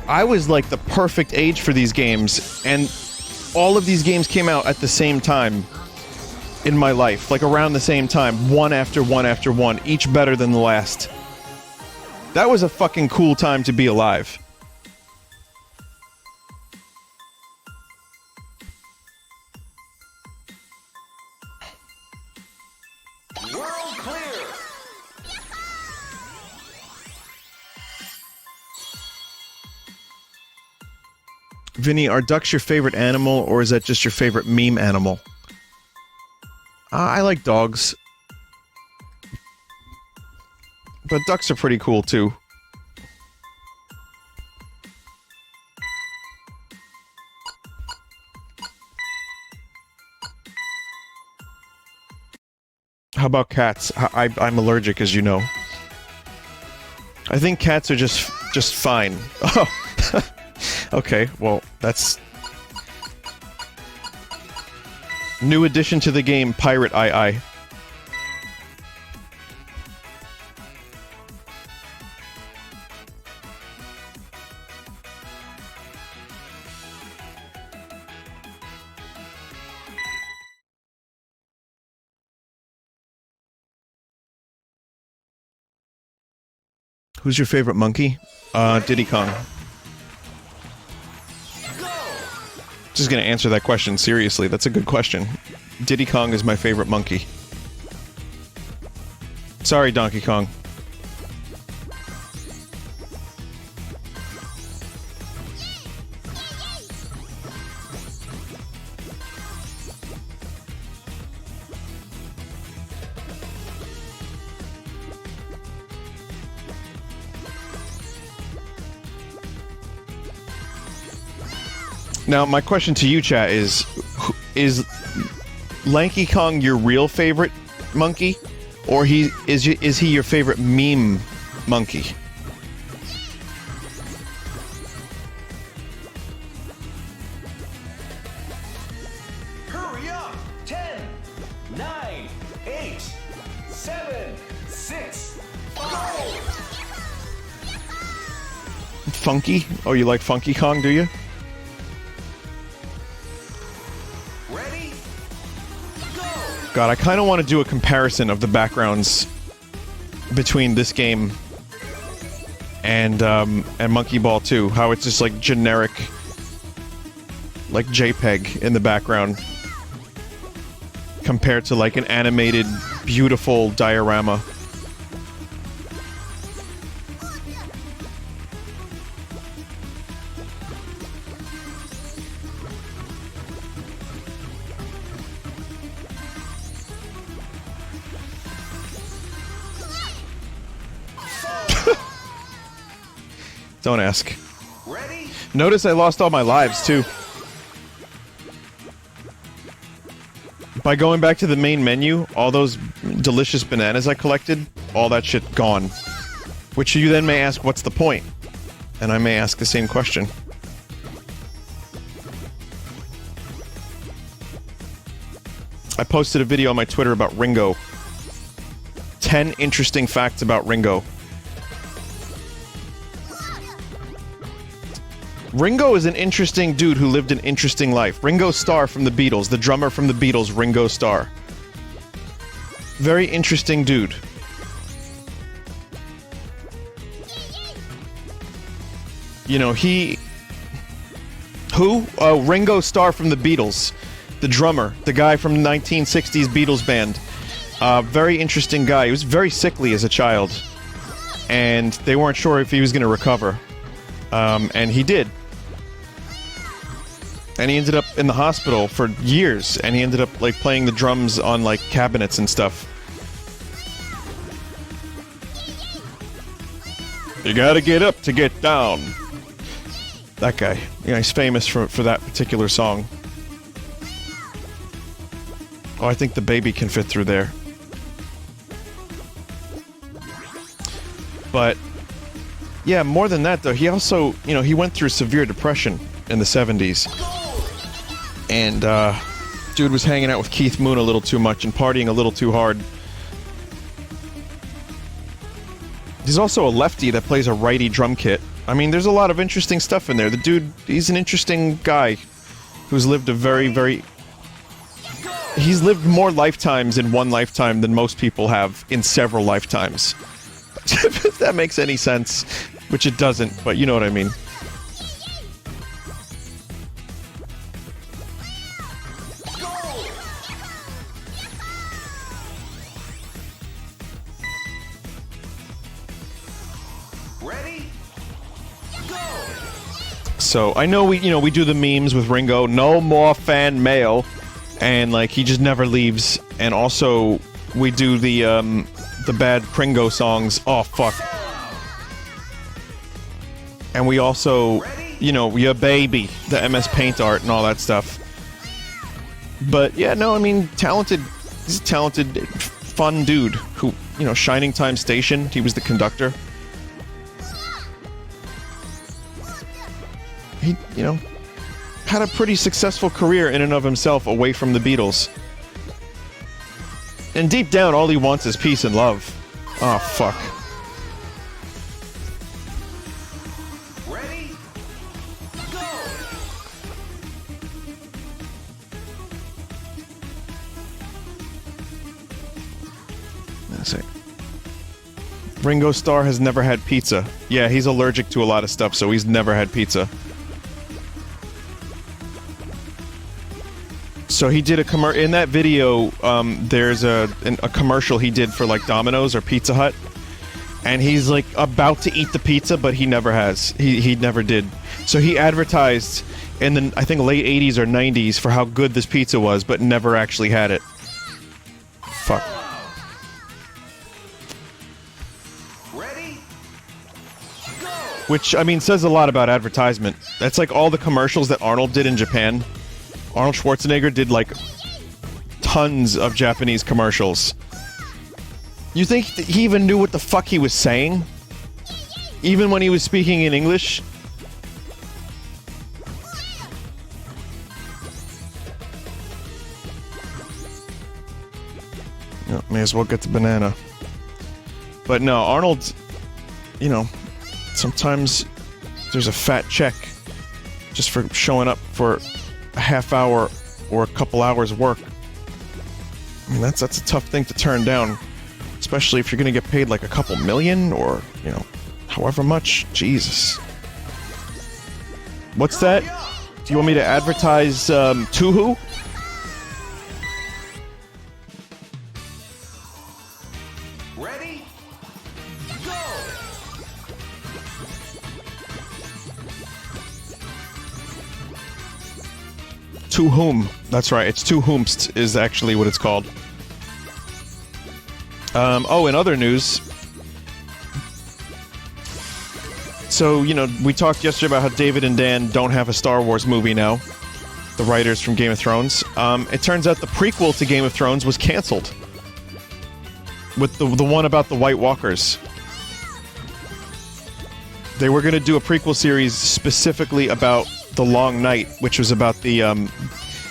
I was like the perfect age for these games, and all of these games came out at the same time in my life, like around the same time, one after one after one, each better than the last. That was a fucking cool time to be alive. World clear! Vinny, are ducks your favorite animal, or is that just your favorite meme animal? I like dogs. But ducks are pretty cool, too. How about cats? I'm allergic, as you know. I think cats are just fine. Oh! Okay, well, that's... New addition to the game, Pirate II. Who's your favorite monkey? Diddy Kong. Just gonna answer that question seriously. That's a good question. Diddy Kong is my favorite monkey. Sorry, Donkey Kong. Now, my question to you, chat, is Lanky Kong your real favorite monkey, or is he your favorite meme monkey? Hurry up! 10, 9, 8, 7, 6, 5. Funky? Oh, you like Funky Kong, do you? Ready? Go! God, I kind of want to do a comparison of the backgrounds between this game and Monkey Ball 2. How it's just like generic, like JPEG in the background, compared to like an animated, beautiful diorama. Don't ask. Ready? Notice I lost all my lives, too. By going back to the main menu, all those delicious bananas I collected, all that shit gone. Which you then may ask, what's the point? And I may ask the same question. I posted a video on my Twitter about Ringo. 10 interesting facts about Ringo. Ringo is an interesting dude who lived an interesting life. Ringo Starr from the Beatles, the drummer from the Beatles, Ringo Starr. Very interesting dude. You know, Who? Oh, Ringo Starr from the Beatles. The drummer. The guy from the 1960s Beatles band. Very interesting guy. He was very sickly as a child. And they weren't sure if he was going to recover. And he did. And he ended up in the hospital for years, and he ended up, like, playing the drums on, like, cabinets and stuff. You gotta get up to get down. That guy. You know, he's famous for that particular song. Oh, I think the baby can fit through there. But, yeah, more than that, though, he also, you know, he went through severe depression in the 70s. And, dude was hanging out with Keith Moon a little too much and partying a little too hard. He's also a lefty that plays a righty drum kit. I mean, there's a lot of interesting stuff in there. The dude, he's an interesting guy who's lived a very... He's lived more lifetimes in one lifetime than most people have in several lifetimes. If that makes any sense. Which it doesn't, but you know what I mean. So, I know we do the memes with Ringo, no more fan mail, and, like, he just never leaves, and also, we do the bad Pringo songs, oh, fuck. And we also, you know, Ya Baby, the MS Paint art and all that stuff. But, yeah, no, I mean, he's a talented, fun dude who, you know, Shining Time Station, he was the conductor. He, you know, had a pretty successful career in and of himself away from the Beatles. And deep down, all he wants is peace and love. Oh, fuck. Ready? Go! That's it. Ringo Starr has never had pizza. Yeah, he's allergic to a lot of stuff, so he's never had pizza. So he did in that video, there's a commercial he did for, like, Domino's or Pizza Hut. And he's, like, about to eat the pizza, but he never has. He never did. So he advertised in the, I think, late 80s or 90s for how good this pizza was, but never actually had it. Fuck. Ready? Go! Which, I mean, says a lot about advertisement. That's like all the commercials that Arnold did in Japan. Arnold Schwarzenegger did, like, tons of Japanese commercials. You think he even knew what the fuck he was saying? Even when he was speaking in English? Oh, may as well get the banana. But no, Arnold, you know, sometimes there's a fat check just for showing up for a half hour or a couple hours work. I mean, that's a tough thing to turn down, especially if you're going to get paid like a couple million or, you know, however much. Jesus. What's that? Do you want me to advertise Tuhu? Ready? Go! To whom? That's right, it's To Whomst is actually what it's called. Oh, in other news... So, you know, we talked yesterday about how David and Dan don't have a Star Wars movie now. The writers from Game of Thrones. It turns out the prequel to Game of Thrones was cancelled. With the one about the White Walkers. They were going to do a prequel series specifically about the Long Night, which was about the, you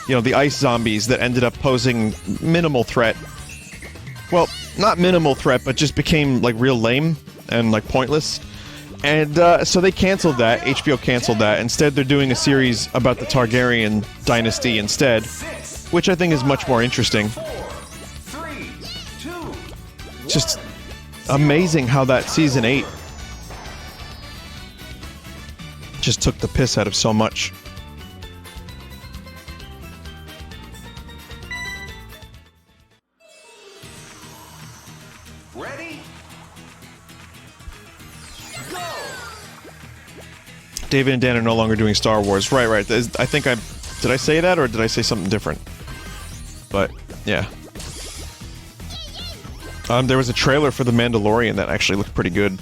know, the ice zombies that ended up posing minimal threat. Well, not minimal threat, but just became, like, real lame and, like, pointless. And, so they canceled that. HBO canceled that. Instead, they're doing a series about the Targaryen dynasty instead, which I think is much more interesting. 4, 3, 2, Just amazing how that season 8 just took the piss out of so much. ready? Go! David and Dan are no longer doing Star Wars. Right. I think did I say that or did I say something different? But, yeah. There was a trailer for The Mandalorian that actually looked pretty good.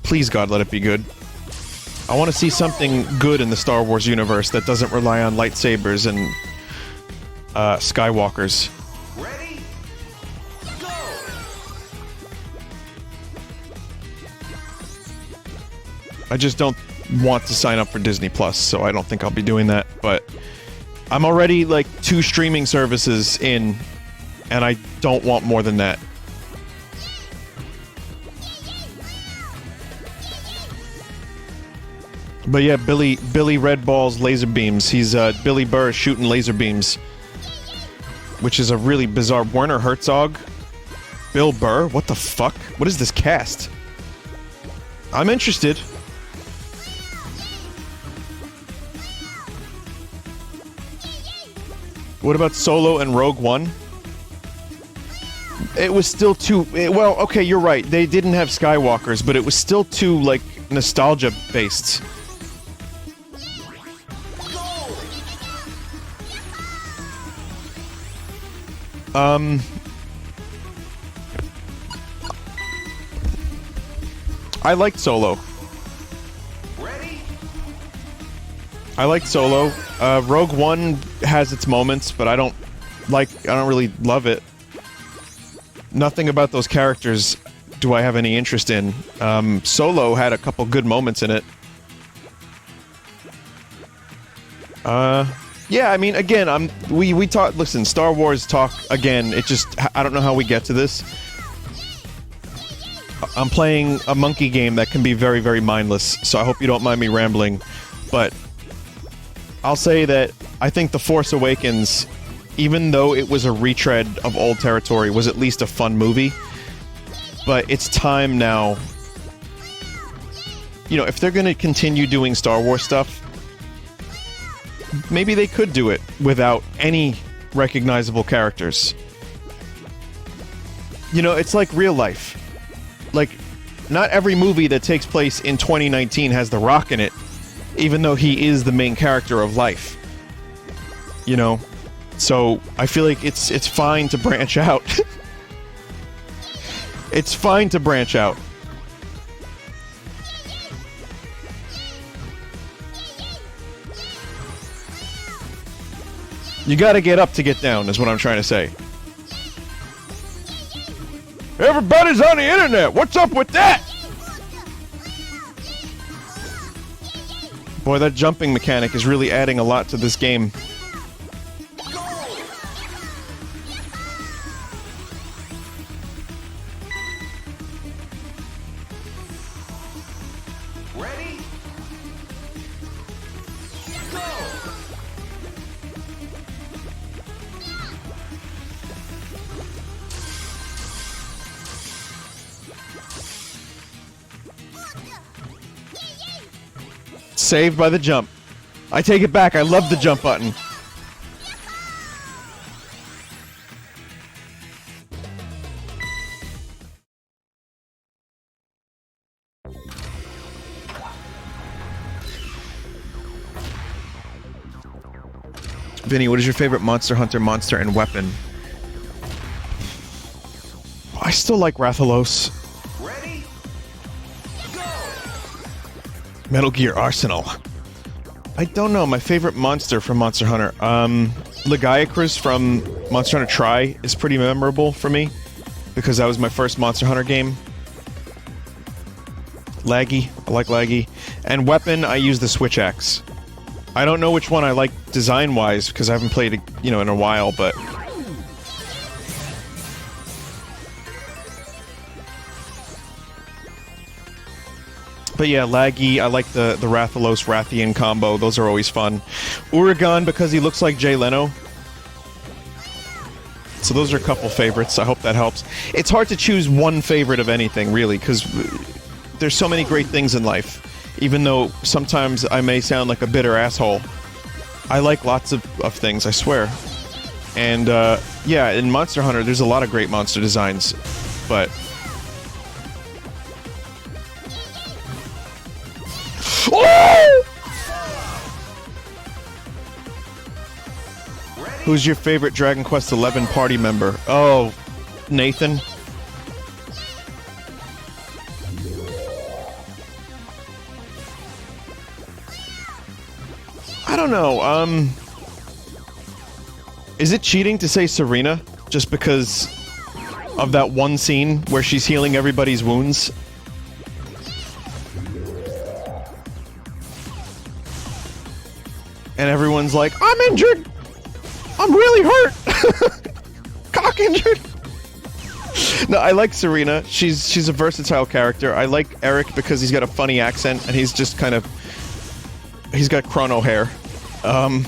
Please, God, let it be good. I want to see something good in the Star Wars universe that doesn't rely on lightsabers and Skywalkers. Ready? Go! I just don't want to sign up for Disney Plus, so I don't think I'll be doing that. But I'm already like 2 streaming services in, and I don't want more than that. But yeah, Billy Red Ball's laser beams. He's Billy Burr shooting laser beams, which is a really bizarre. Werner Herzog, Bill Burr. What the fuck? What is this cast? I'm interested. What about Solo and Rogue One? It was still too... well, okay, you're right. They didn't have Skywalkers, but it was still too, like, nostalgia-based. I liked Solo. Ready? I liked Solo. Rogue One has its moments, but I don't really love it. Nothing about those characters do I have any interest in. Solo had a couple good moments in it. Yeah, I mean, again, we talk. Listen, Star Wars talk again. It just, I don't know how we get to this. I'm playing a monkey game that can be very, very mindless, so I hope you don't mind me rambling. But I'll say that I think The Force Awakens, even though it was a retread of old territory, was at least a fun movie. But it's time now. You know, if they're going to continue doing Star Wars stuff, maybe they could do it without any recognizable characters. You know, it's like real life. Like, not every movie that takes place in 2019 has The Rock in it, even though he is the main character of life. You know? So, I feel like it's fine to branch out. It's fine to branch out. You gotta get up to get down, is what I'm trying to say. Everybody's on the internet! What's up with that? Boy, that jumping mechanic is really adding a lot to this game. Ready? Go! Saved by the jump. I take it back, I love the jump button. Vinny, what is your favorite Monster Hunter monster and weapon? I still like Rathalos. Ready? Go! Metal Gear Arsenal. I don't know, my favorite monster from Monster Hunter. Legiacrus from Monster Hunter Tri is pretty memorable for me, because that was my first Monster Hunter game. Laggy, I like Laggy. And weapon, I use the Switch Axe. I don't know which one I like design-wise, because I haven't played it, you know, in a while, but... But yeah, Laggy, I like the Rathalos Rathian combo, those are always fun. Uragan, because he looks like Jay Leno. So those are a couple favorites, I hope that helps. It's hard to choose one favorite of anything, really, because there's so many great things in life. Even though sometimes I may sound like a bitter asshole, I like lots of things, I swear. And, yeah, in Monster Hunter, there's a lot of great monster designs, but... Oh! Who's your favorite Dragon Quest XI party member? Oh, Nathan. I don't know, is it cheating to say Serena? Just because of that one scene where she's healing everybody's wounds? And everyone's like, I'm injured! I'm really hurt! Cock injured! No, I like Serena. She's a versatile character. I like Eric because he's got a funny accent, and he's just kind of... He's got chrono hair. And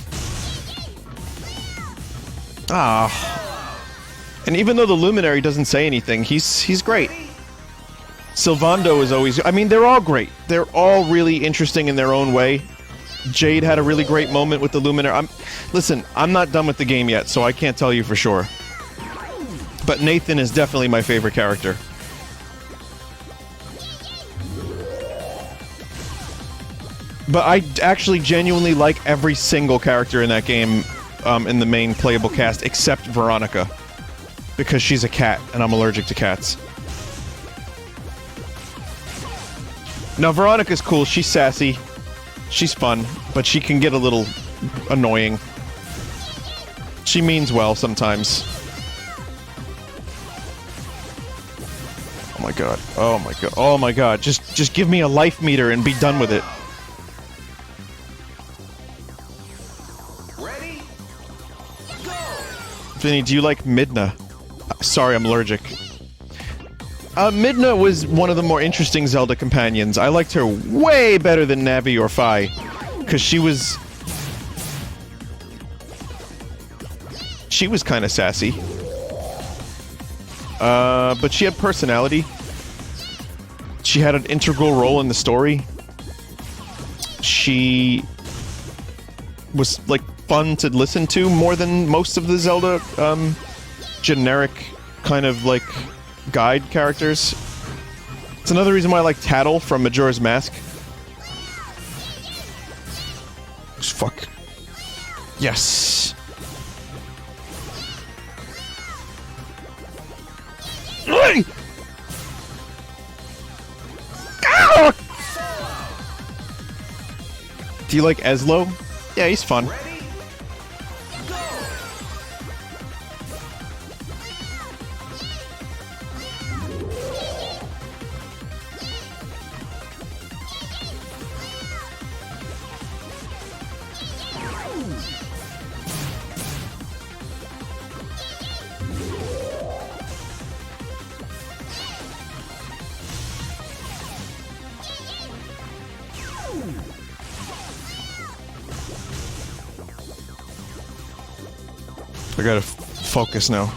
even though the Luminary doesn't say anything, he's great. Sylvando is always... I mean, they're all great. They're all really interesting in their own way. Jade had a really great moment with the Luminary. Listen, I'm not done with the game yet, so I can't tell you for sure. But Nathan is definitely my favorite character. But I actually genuinely like every single character in that game, in the main playable cast, except Veronica. Because she's a cat, and I'm allergic to cats. Now, Veronica's cool, she's sassy. She's fun, but she can get a little annoying. She means well sometimes. Oh my god. Oh my god. Oh my god. Just give me a life meter and be done with it. Ready? Go! Vinny, do you like Midna? Sorry, I'm allergic. Midna was one of the more interesting Zelda companions. I liked her way better than Navi or Fi, because she was kind of sassy. But she had personality. She had an integral role in the story. She was, like, fun to listen to more than most of the Zelda, generic kind of, like, guide characters. It's another reason why I like Tattle from Majora's Mask. Fuck. Yes. Ow! Do you like Eslo? Yeah, he's fun. Ready? Go! gotta focus now.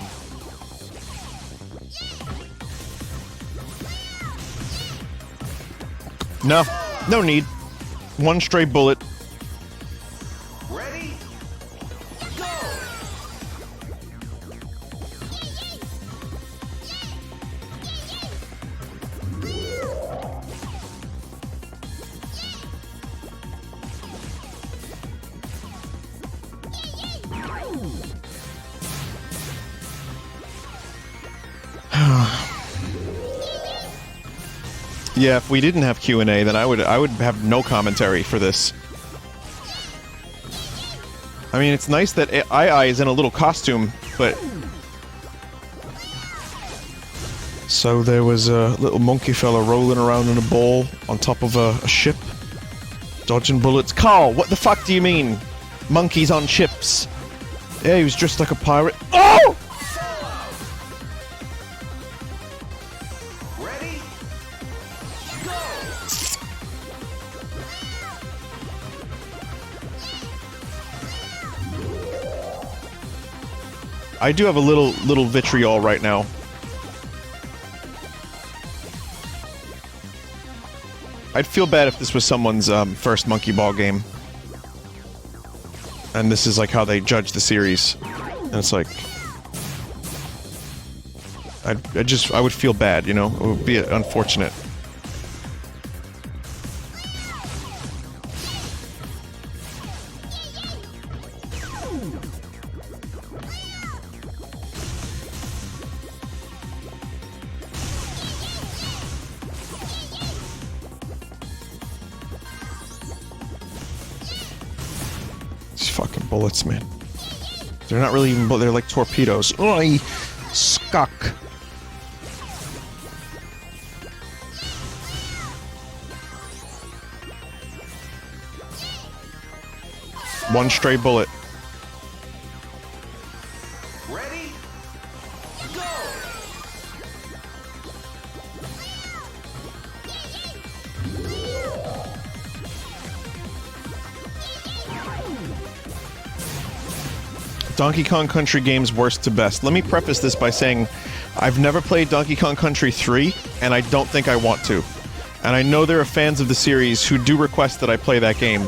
No, no need. One stray bullet. Ready? Go! Yeah, if we didn't have Q&A, then I would have no commentary for this. I mean, it's nice that Ai is in a little costume, but... So there was a little monkey fella rolling around in a ball on top of a ship, dodging bullets. Carl, what the fuck do you mean? Monkeys on ships. Yeah, he was dressed like a pirate. Oh! Ready? Go! I do have a little vitriol right now. I'd feel bad if this was someone's first Monkey Ball game. And this is like how they judge the series. And it's like... I would feel bad, you know? It would be unfortunate. These fucking bullets, man. They're not really even they're like torpedoes. Oi! Skuck! One stray bullet. Ready? Go! Donkey Kong Country games worst to best. Let me preface this by saying I've never played Donkey Kong Country 3, and I don't think I want to. And I know there are fans of the series who do request that I play that game.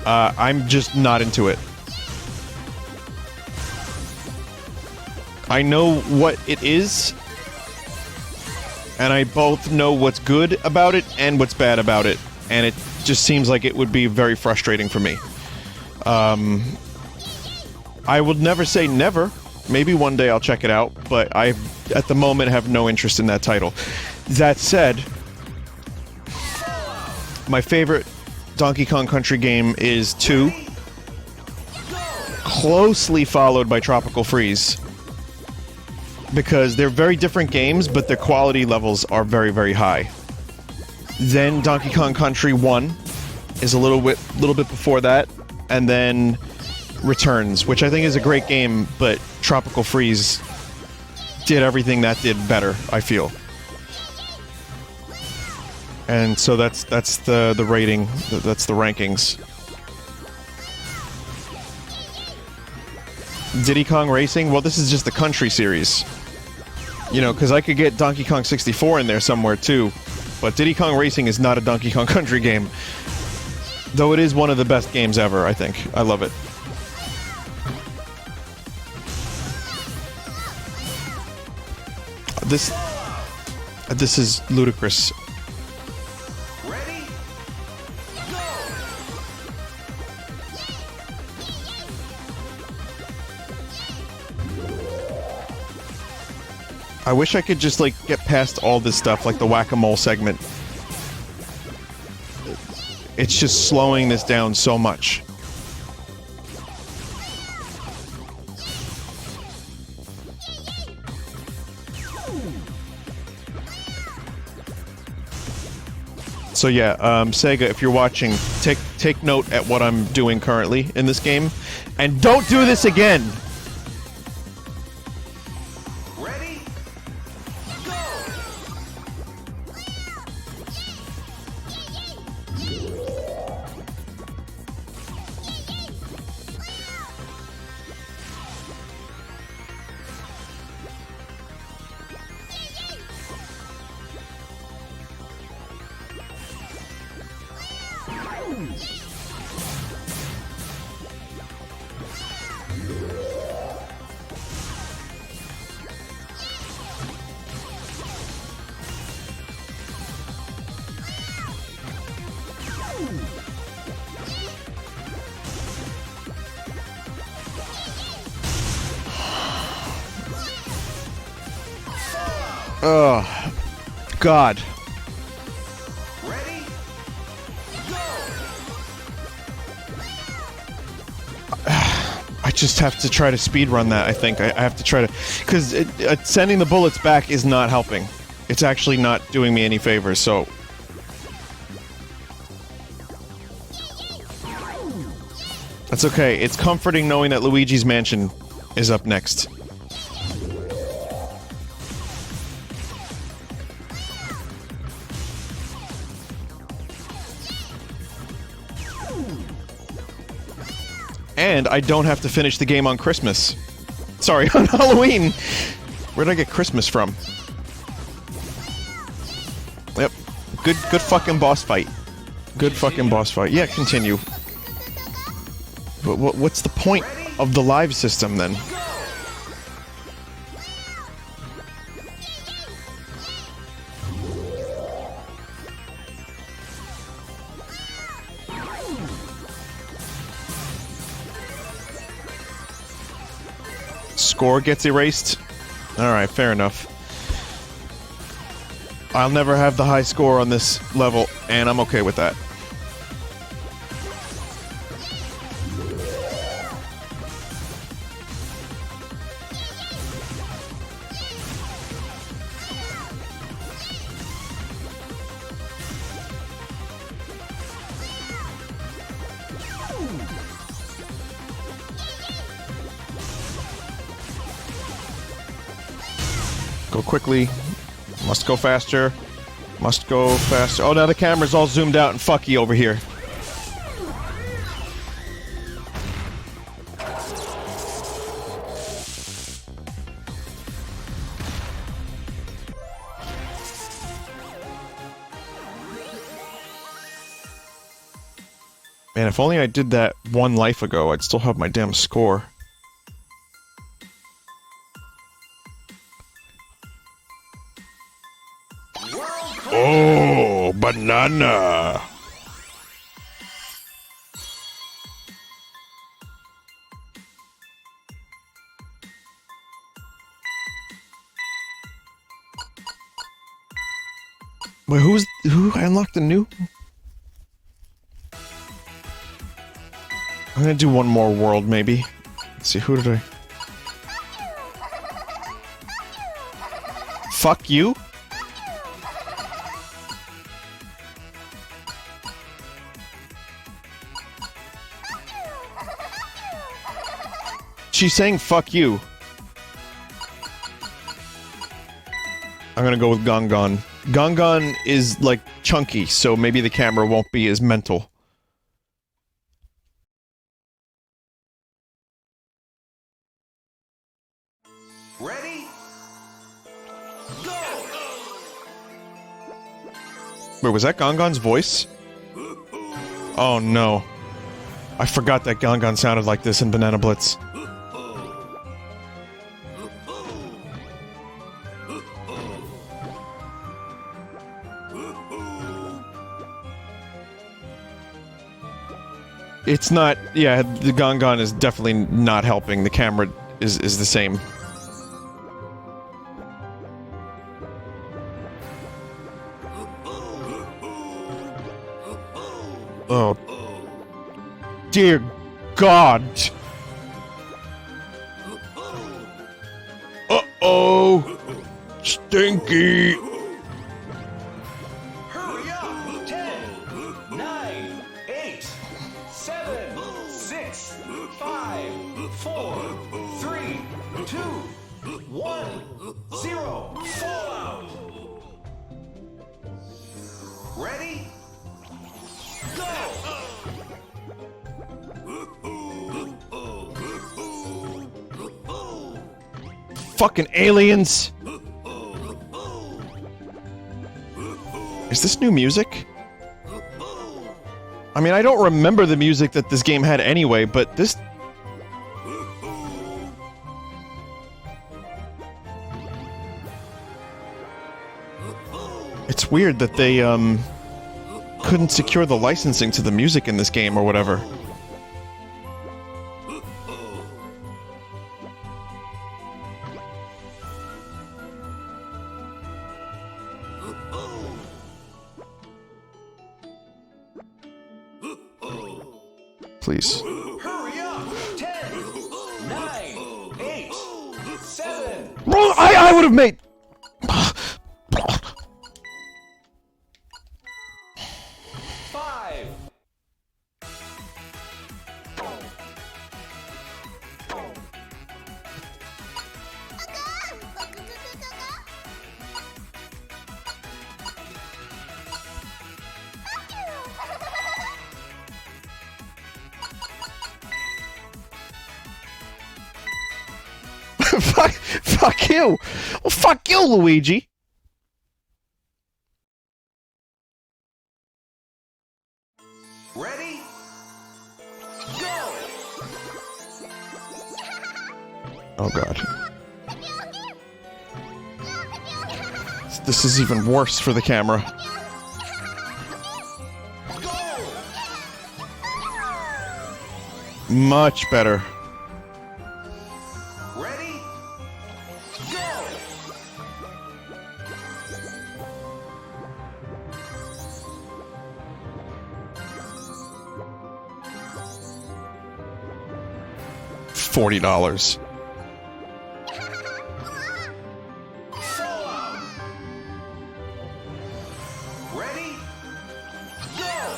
I'm just not into it. I know what it is, and I both know what's good about it and what's bad about it, and it just seems like it would be very frustrating for me. I would never say never. Maybe one day I'll check it out, but I, at the moment, have no interest in that title. That said, my favorite Donkey Kong Country game is 2, closely followed by Tropical Freeze. Because they're very different games, but their quality levels are very, very high. Then Donkey Kong Country 1 is a little bit before that, and then Returns, which I think is a great game, but Tropical Freeze did everything that did better, I feel. And so that's the rating, that's the rankings. Diddy Kong Racing? Well, this is just the Country series. You know, because I could get Donkey Kong 64 in there somewhere too, but Diddy Kong Racing is not a Donkey Kong Country game. Though it is one of the best games ever, I think. I love it. This is ludicrous. Ready? Go! I wish I could just, like, get past all this stuff, like the whack-a-mole segment. It's just slowing this down so much. So yeah, Sega, if you're watching, take note at what I'm doing currently in this game, and don't do this again! Ready? Go! Oh, God. Ready? Go! I just have to try to speedrun that, I think. I have to try to... Because sending the bullets back is not helping. It's actually not doing me any favors, so... That's okay. It's comforting knowing that Luigi's Mansion is up next. And I don't have to finish the game on Christmas. Sorry, on Halloween! Where'd I get Christmas from? Yep. Good fucking boss fight. Good fucking boss fight. Yeah, continue. But what's the point of the live system, then? Score gets erased? Alright, fair enough. I'll never have the high score on this level, and I'm okay with that. Go quickly. Must go faster. Must go faster. Oh, now the camera's all zoomed out and fucky over here. Man, if only I did that one life ago, I'd still have my damn score. Oh, banana! Wait, who unlocked the new? I'm gonna do one more world, maybe. Let's see, who did I... Fuck you? She's saying fuck you. I'm gonna go with Gongon. Gongon is, like, chunky, so maybe the camera won't be as mental. Ready? Go! Wait, was that Gongon's voice? Oh no. I forgot that Gongon sounded like this in Banana Blitz. It's not... yeah, the Gongon is definitely not helping. The camera is the same. Oh. Dear God! Uh-oh! Stinky! Hurry up! 10, 9, 8, 7, 6, 5, 4, 3, 2, 1, 0. Fallout! Ready? Go! Fucking aliens! Is this new music? I mean, I don't remember the music that this game had anyway, but this... It's weird that they, couldn't secure the licensing to the music in this game or whatever. Please. Hurry up! 10, 9, 8, 7. I would have made. Five. Fuck you! Well, fuck you, Luigi! Ready? Go! Oh god. This is even worse for the camera. Go! Much better. Ready? Go! $40. Fallout! Ready? Go!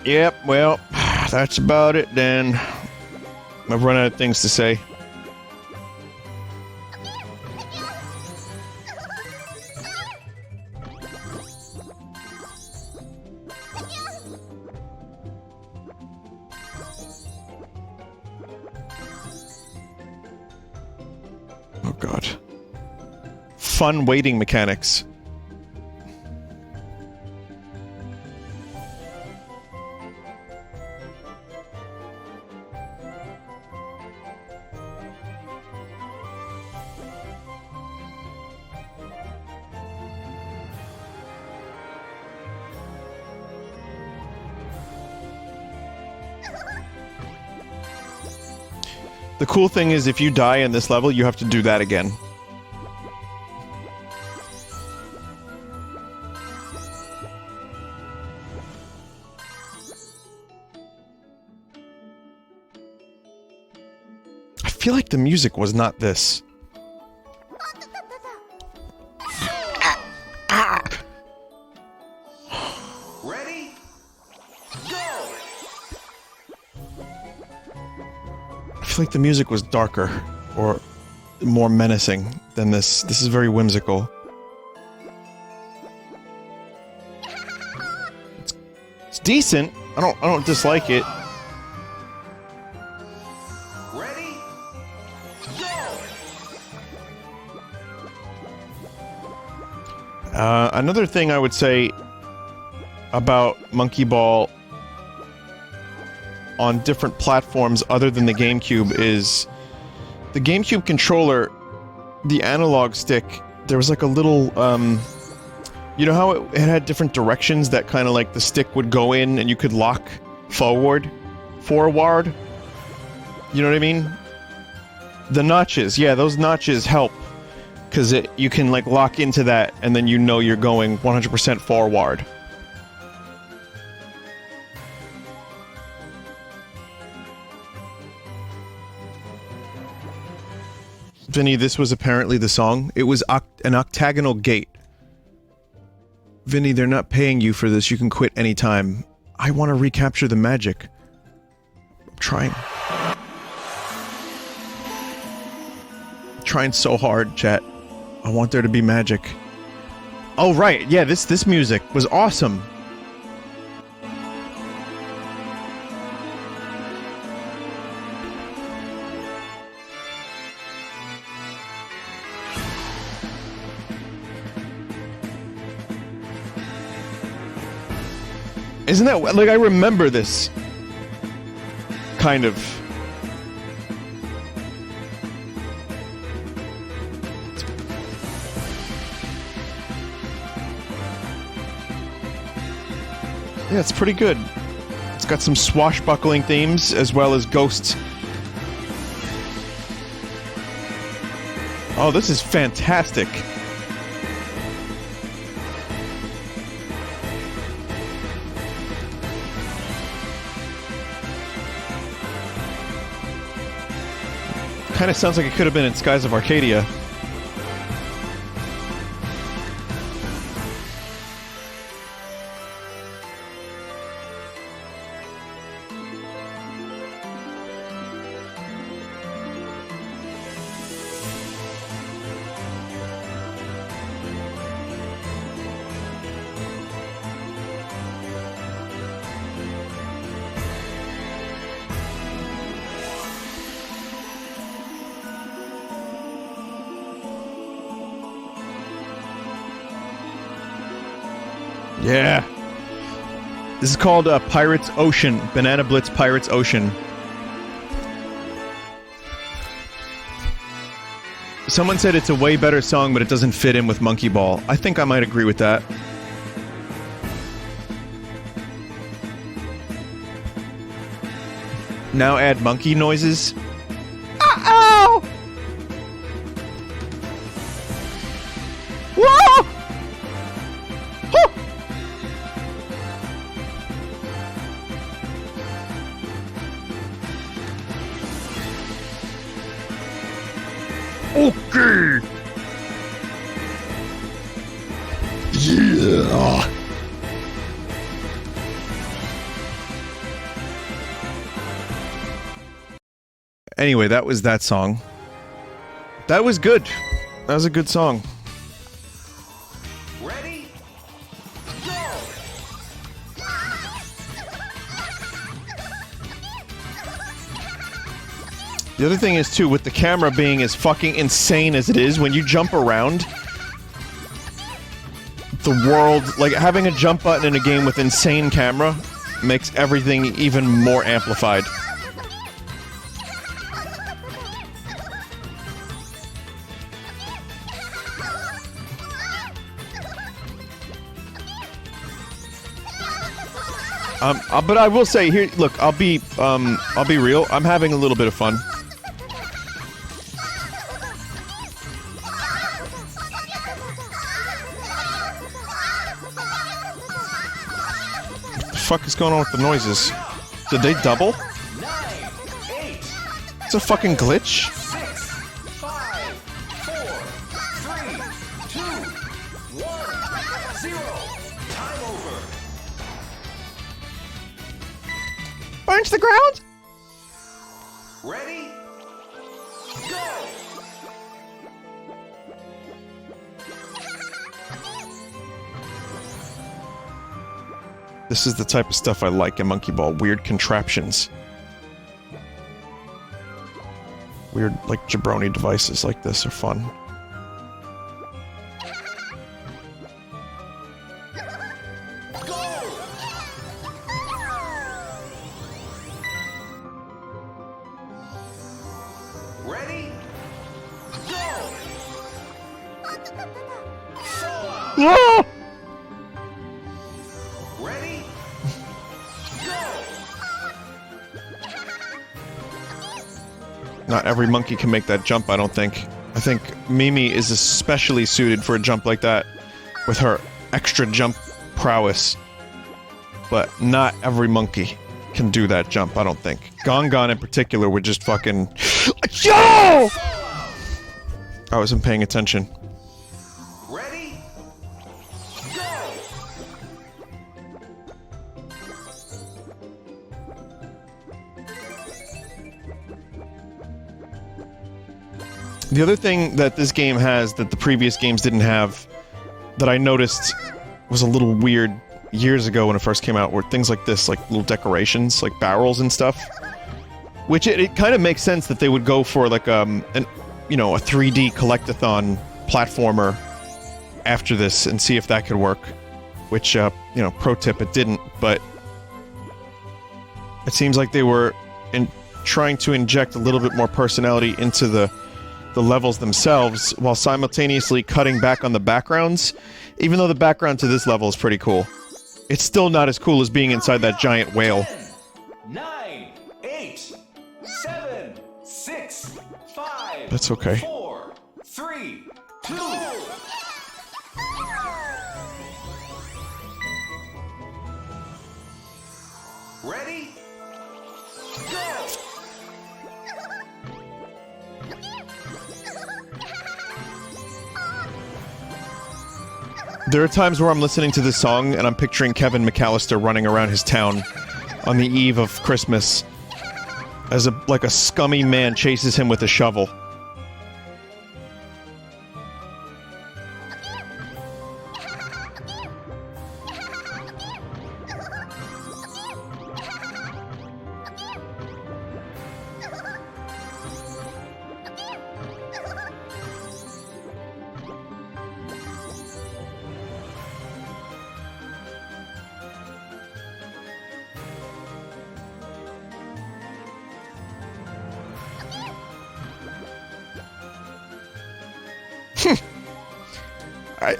Yep, well, that's about it then. I've run out of things to say. Oh god. Fun waiting mechanics. The cool thing is if you die in this level, you have to do that again. I feel like the music was not this. Ready? Go! I feel like the music was darker or more menacing than this. This is very whimsical. It's decent. I don't dislike it. Ready? Go! Another thing I would say about Monkey Ball on different platforms other than the GameCube is the GameCube controller, the analog stick, there was like a little, you know how it had different directions that kind of like the stick would go in and you could lock forward? You know what I mean? The notches, yeah, those notches help. Because you can like lock into that and then you know you're going 100% forward. Vinny, this was apparently the song. It was an octagonal gate. Vinny, they're not paying you for this. You can quit anytime. I want to recapture the magic. I'm trying. I'm trying so hard, chat. I want there to be magic. Oh, right. Yeah, this music was awesome. Isn't that, like, I remember this. Kind of. Yeah, it's pretty good. It's got some swashbuckling themes, as well as ghosts. Oh, this is fantastic. Kind of sounds like it could have been in Skies of Arcadia. Yeah. This is called Pirates Ocean. Banana Blitz Pirates Ocean. Someone said it's a way better song, but it doesn't fit in with Monkey Ball. I think I might agree with that. Now add monkey noises. Uh-oh! Whoa! Huh! Okay. Yeah. Anyway, that was that song. That was good. That was a good song. Ready? Go! The other thing is, too, with the camera being as fucking insane as it is, when you jump around, the world, like, having a jump button in a game with insane camera makes everything even more amplified. But I will say here, look, I'll be real. I'm having a little bit of fun. What the fuck is going on with the noises? Did they double? 9, 8, It's a fucking glitch. 6, 5, 4, 3, 2, 1, 0. Time over. Punch the ground. Ready? Go! This is the type of stuff I like in Monkey Ball. Weird contraptions. Weird, like, jabroni devices like this are fun. Ready? Go! Fallout! Ah! Ready? Go! Not every monkey can make that jump, I don't think. I think Mimi is especially suited for a jump like that, with her extra jump prowess. But not every monkey can do that jump, I don't think. Gongon in particular would just fucking... Yo! I wasn't paying attention. Ready? Go! The other thing that this game has that the previous games didn't have, that I noticed was a little weird years ago when it first came out, were things like this, like little decorations, like barrels and stuff. Which it kind of makes sense that they would go for like a 3D collectathon platformer after this and see if that could work. Which, pro tip, it didn't, but it seems like they were trying to inject a little bit more personality into the levels themselves while simultaneously cutting back on the backgrounds, even though the background to this level is pretty cool. It's still not as cool as being inside that giant whale. 10, 9, 8, 7, 6, 5, That's okay. 4, 3, 2. Ready? Go! There are times where I'm listening to this song and I'm picturing Kevin McAllister running around his town on the eve of Christmas as a scummy man chases him with a shovel.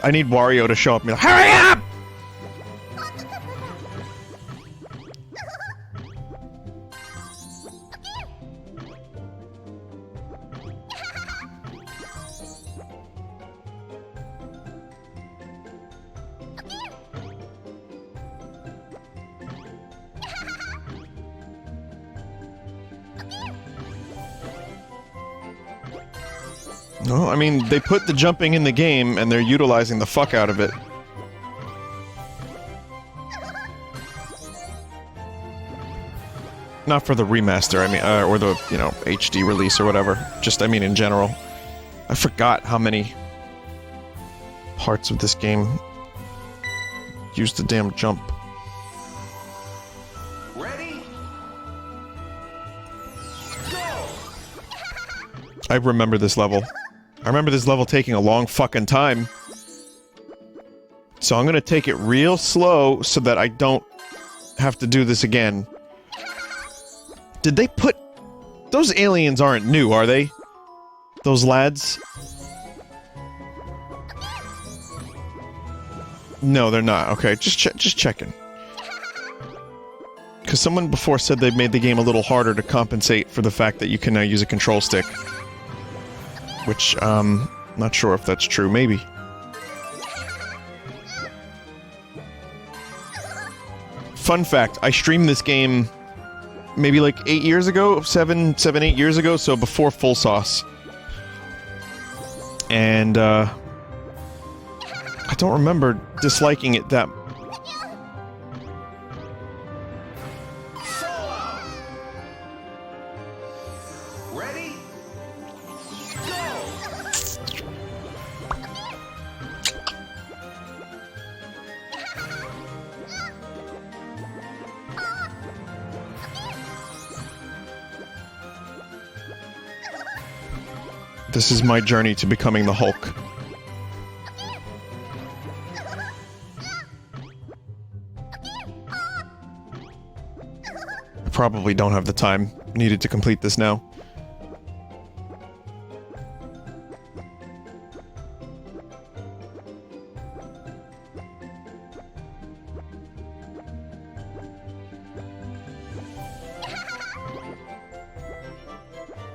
I need Wario to show up and be like, hurry up! No, I mean, they put the jumping in the game, and they're utilizing the fuck out of it. Not for the remaster, I mean, or the, you know, HD release or whatever. Just, I mean, in general. I forgot how many parts of this game use the damn jump. Ready? Go! I remember this level. I remember this level taking a long fucking time. So I'm gonna take it real slow so that I don't have to do this again. Did they put... Those aliens aren't new, are they? Those lads? No, they're not. Okay, just checking. Because someone before said they made the game a little harder to compensate for the fact that you can now use a control stick. Which, not sure if that's true. Maybe. Fun fact, I streamed this game maybe like 8 years ago? 8 years ago, so before Full Sauce. And, I don't remember disliking it that... Ready? This is my journey to becoming the Hulk. I probably don't have the time needed to complete this now.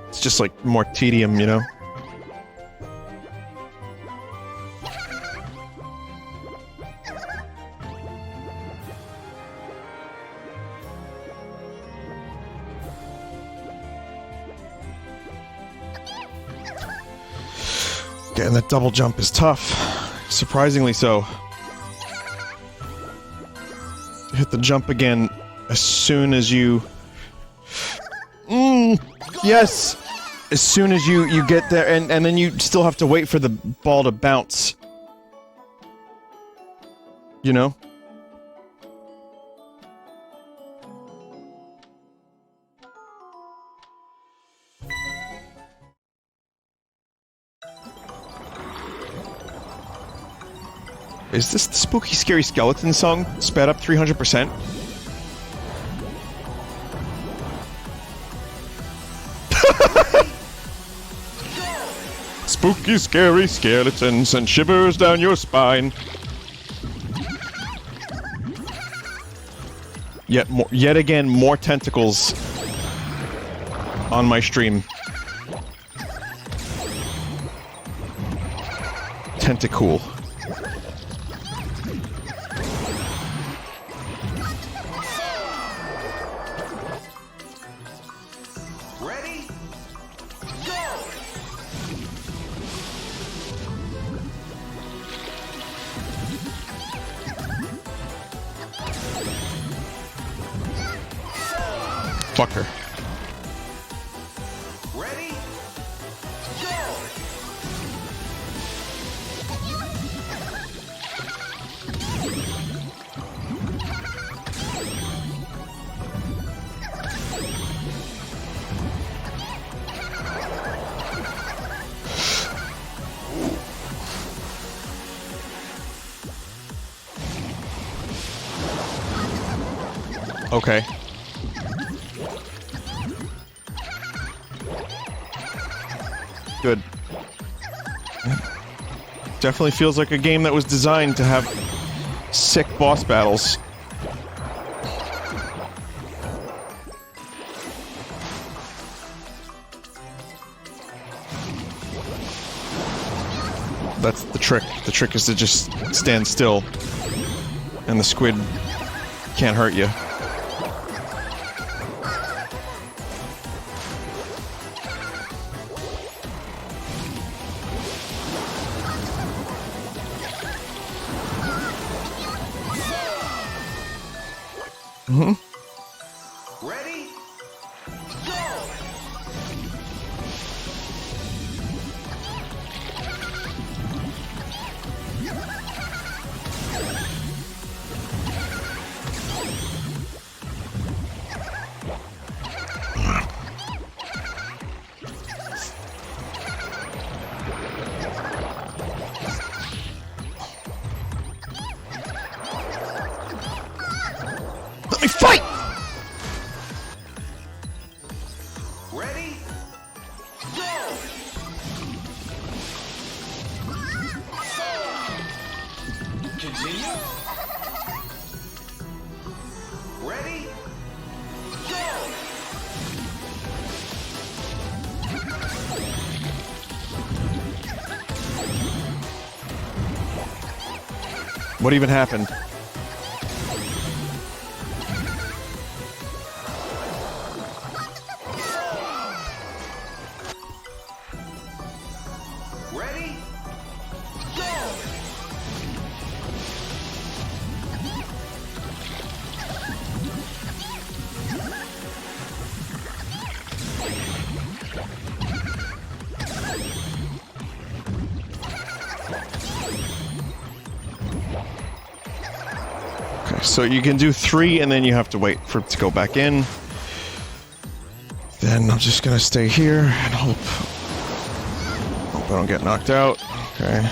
It's just like more tedium, you know? And that double jump is tough. Surprisingly so. Hit the jump again as soon as you... Yes! As soon as you get there, and then you still have to wait for the ball to bounce. You know? Is this the Spooky Scary Skeleton song sped up 300%? Spooky scary skeletons send shivers down your spine. Yet again, more tentacles on my stream. tentacool. Ready? Go! Fuck her. Ready? Go! Okay. Good. Definitely feels like a game that was designed to have sick boss battles. That's the trick. The trick is to just stand still, and the squid can't hurt you. Ready? Go! Let me fight! Ready? Go! Continue. Ready? Go! What even happened? Ready? Go! Okay, so you can do 3 and then you have to wait for it to go back in. Then I'm just gonna stay here and hope I don't get knocked out. Okay.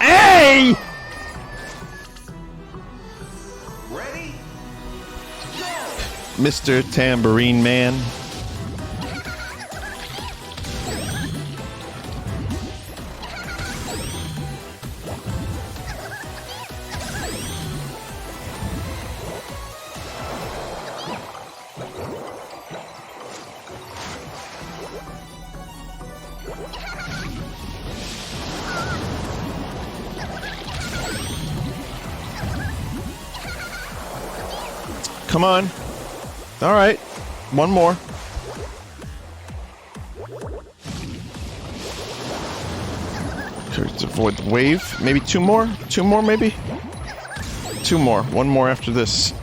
Hey! Ready? Go! Mr. Tambourine Man. Come on. All right. One more. Okay, to avoid the wave. Maybe 2 more? 2 more, maybe? 2 more. 1 more after this.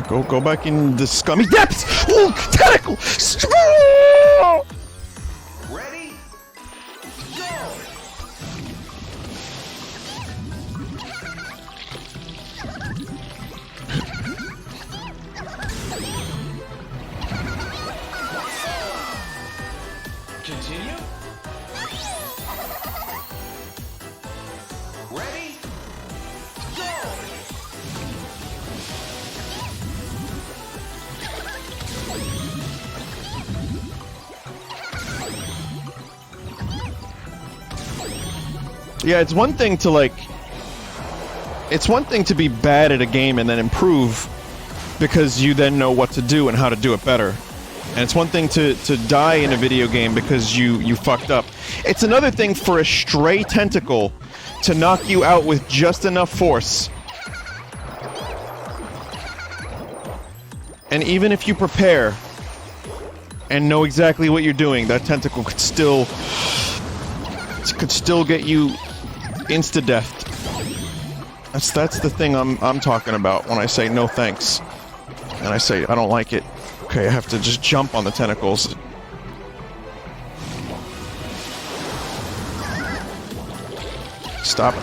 Go back in the scummy depths! Oh, tentacle! Ready? Go! Continue. Ready? Go! Yeah, it's one thing to like... It's one thing to be bad at a game and then improve because you then know what to do and how to do it better. And it's one thing to die in a video game because you fucked up. It's another thing for a stray tentacle to knock you out with just enough force. And even if you prepare and know exactly what you're doing, that tentacle could still get you insta-deathed. That's the thing I'm talking about when I say no thanks. And I say I don't like it. Okay, I have to just jump on the tentacles. Stop.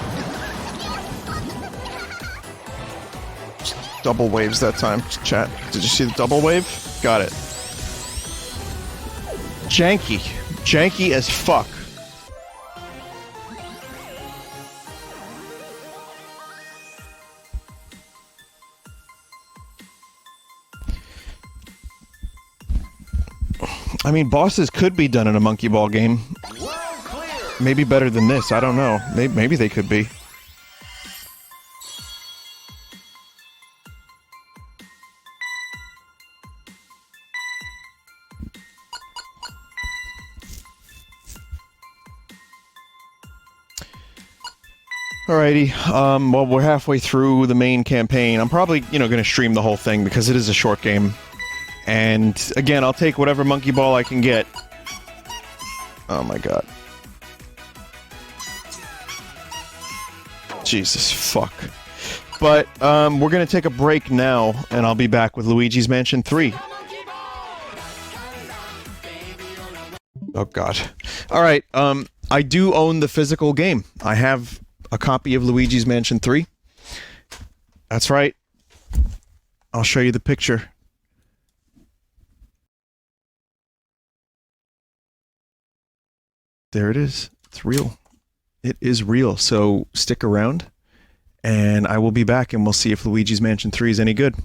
Double waves that time, chat. Did you see the double wave? Got it. Janky. Janky as fuck. I mean, bosses could be done in a monkey ball game. Maybe better than this, I don't know. Maybe they could be. Alrighty, well, we're halfway through the main campaign. I'm probably, gonna stream the whole thing because it is a short game. And, again, I'll take whatever monkey ball I can get. Oh my god. Jesus, fuck. But, we're gonna take a break now, and I'll be back with Luigi's Mansion 3. Oh god. Alright, I do own the physical game. I have a copy of Luigi's Mansion 3. That's right. I'll show you the picture. There it is. It's real. It is real. So stick around, and I will be back, and we'll see if Luigi's Mansion 3 is any good.